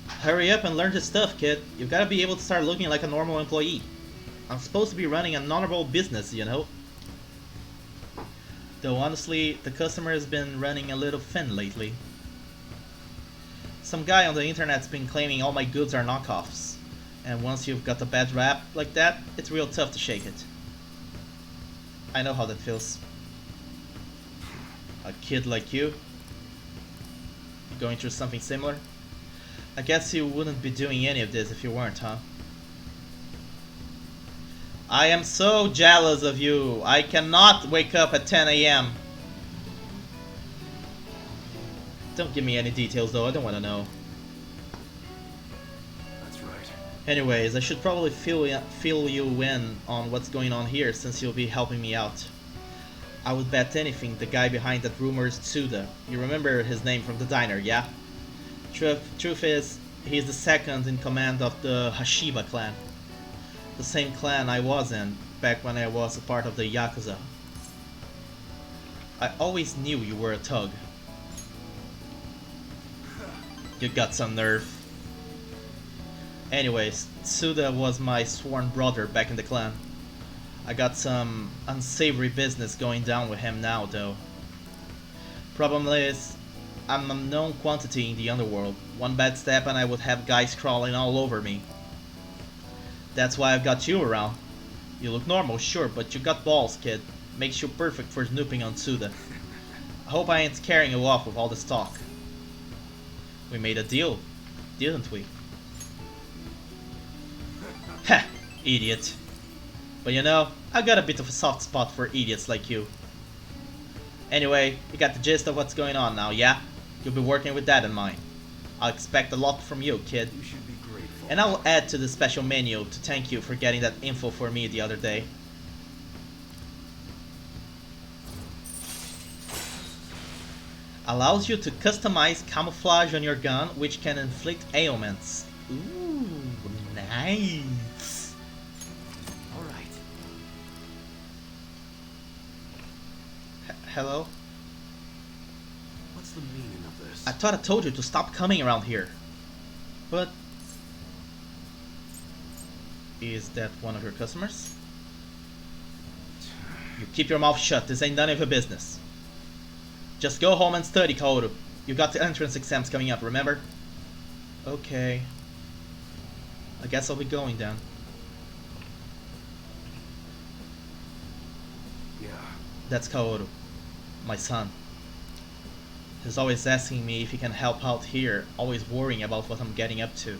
Hurry up and learn this stuff, kid. You've gotta be able to start looking like a normal employee. I'm supposed to be running an honorable business, you know? Though honestly, the customer has been running a little thin lately. Some guy on the internet's been claiming all my goods are knockoffs. And once you've got a bad rap like that, it's real tough to shake it. I know how that feels. A kid like you? Going through something similar? I guess you wouldn't be doing any of this if you weren't, huh? I am so jealous of you. I cannot wake up at 10 AM. Don't give me any details though, I don't want to know. That's right. Anyways, I should probably fill you in on what's going on here since you'll be helping me out. I would bet anything the guy behind that rumor is Tsuda. You remember his name from the diner, yeah? Truth is, he's the second in command of the Hashiba clan. The same clan I was in back when I was a part of the Yakuza. I always knew you were a thug. You got some nerve. Anyways, Tsuda was my sworn brother back in the clan. I got some unsavory business going down with him now though. Problem is, I'm a known quantity in the underworld. One bad step and I would have guys crawling all over me. That's why I've got you around. You look normal, sure, but you got balls, kid. Makes you perfect for snooping on Tsuda. I hope I ain't scaring you off with all this talk. We made a deal, didn't we? Heh, idiot. But you know, I got a bit of a soft spot for idiots like you. Anyway, you got the gist of what's going on now, yeah? You'll be working with that in mind. I'll expect a lot from you, kid. You should be grateful. And I'll add to the special menu to thank you for getting that info for me the other day. Allows you to customize camouflage on your gun, which can inflict ailments. Ooh, nice. All right. Hello? What's the meaning of this? A thought I told you to stop coming around here. But... is that one of your customers? You keep your mouth shut, this ain't none of your business. Just go home and study, Kaoru. You got the entrance exams coming up, remember? Okay. I guess I'll be going then. Yeah. That's Kaoru, my son. He's always asking me if he can help out here, always worrying about what I'm getting up to.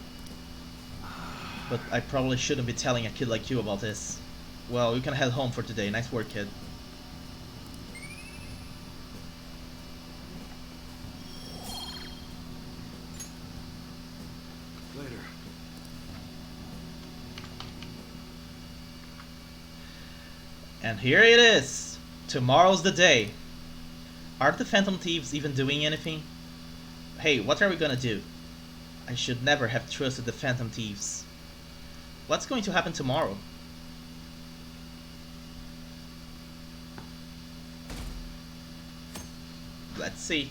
But I probably shouldn't be telling a kid like you about this. Well, you can head home for today. Nice work, kid. Later. And here it is! Tomorrow's the day. Are the Phantom Thieves even doing anything? Hey, what are we gonna do? I should never have trusted the Phantom Thieves. What's going to happen tomorrow? Let's see.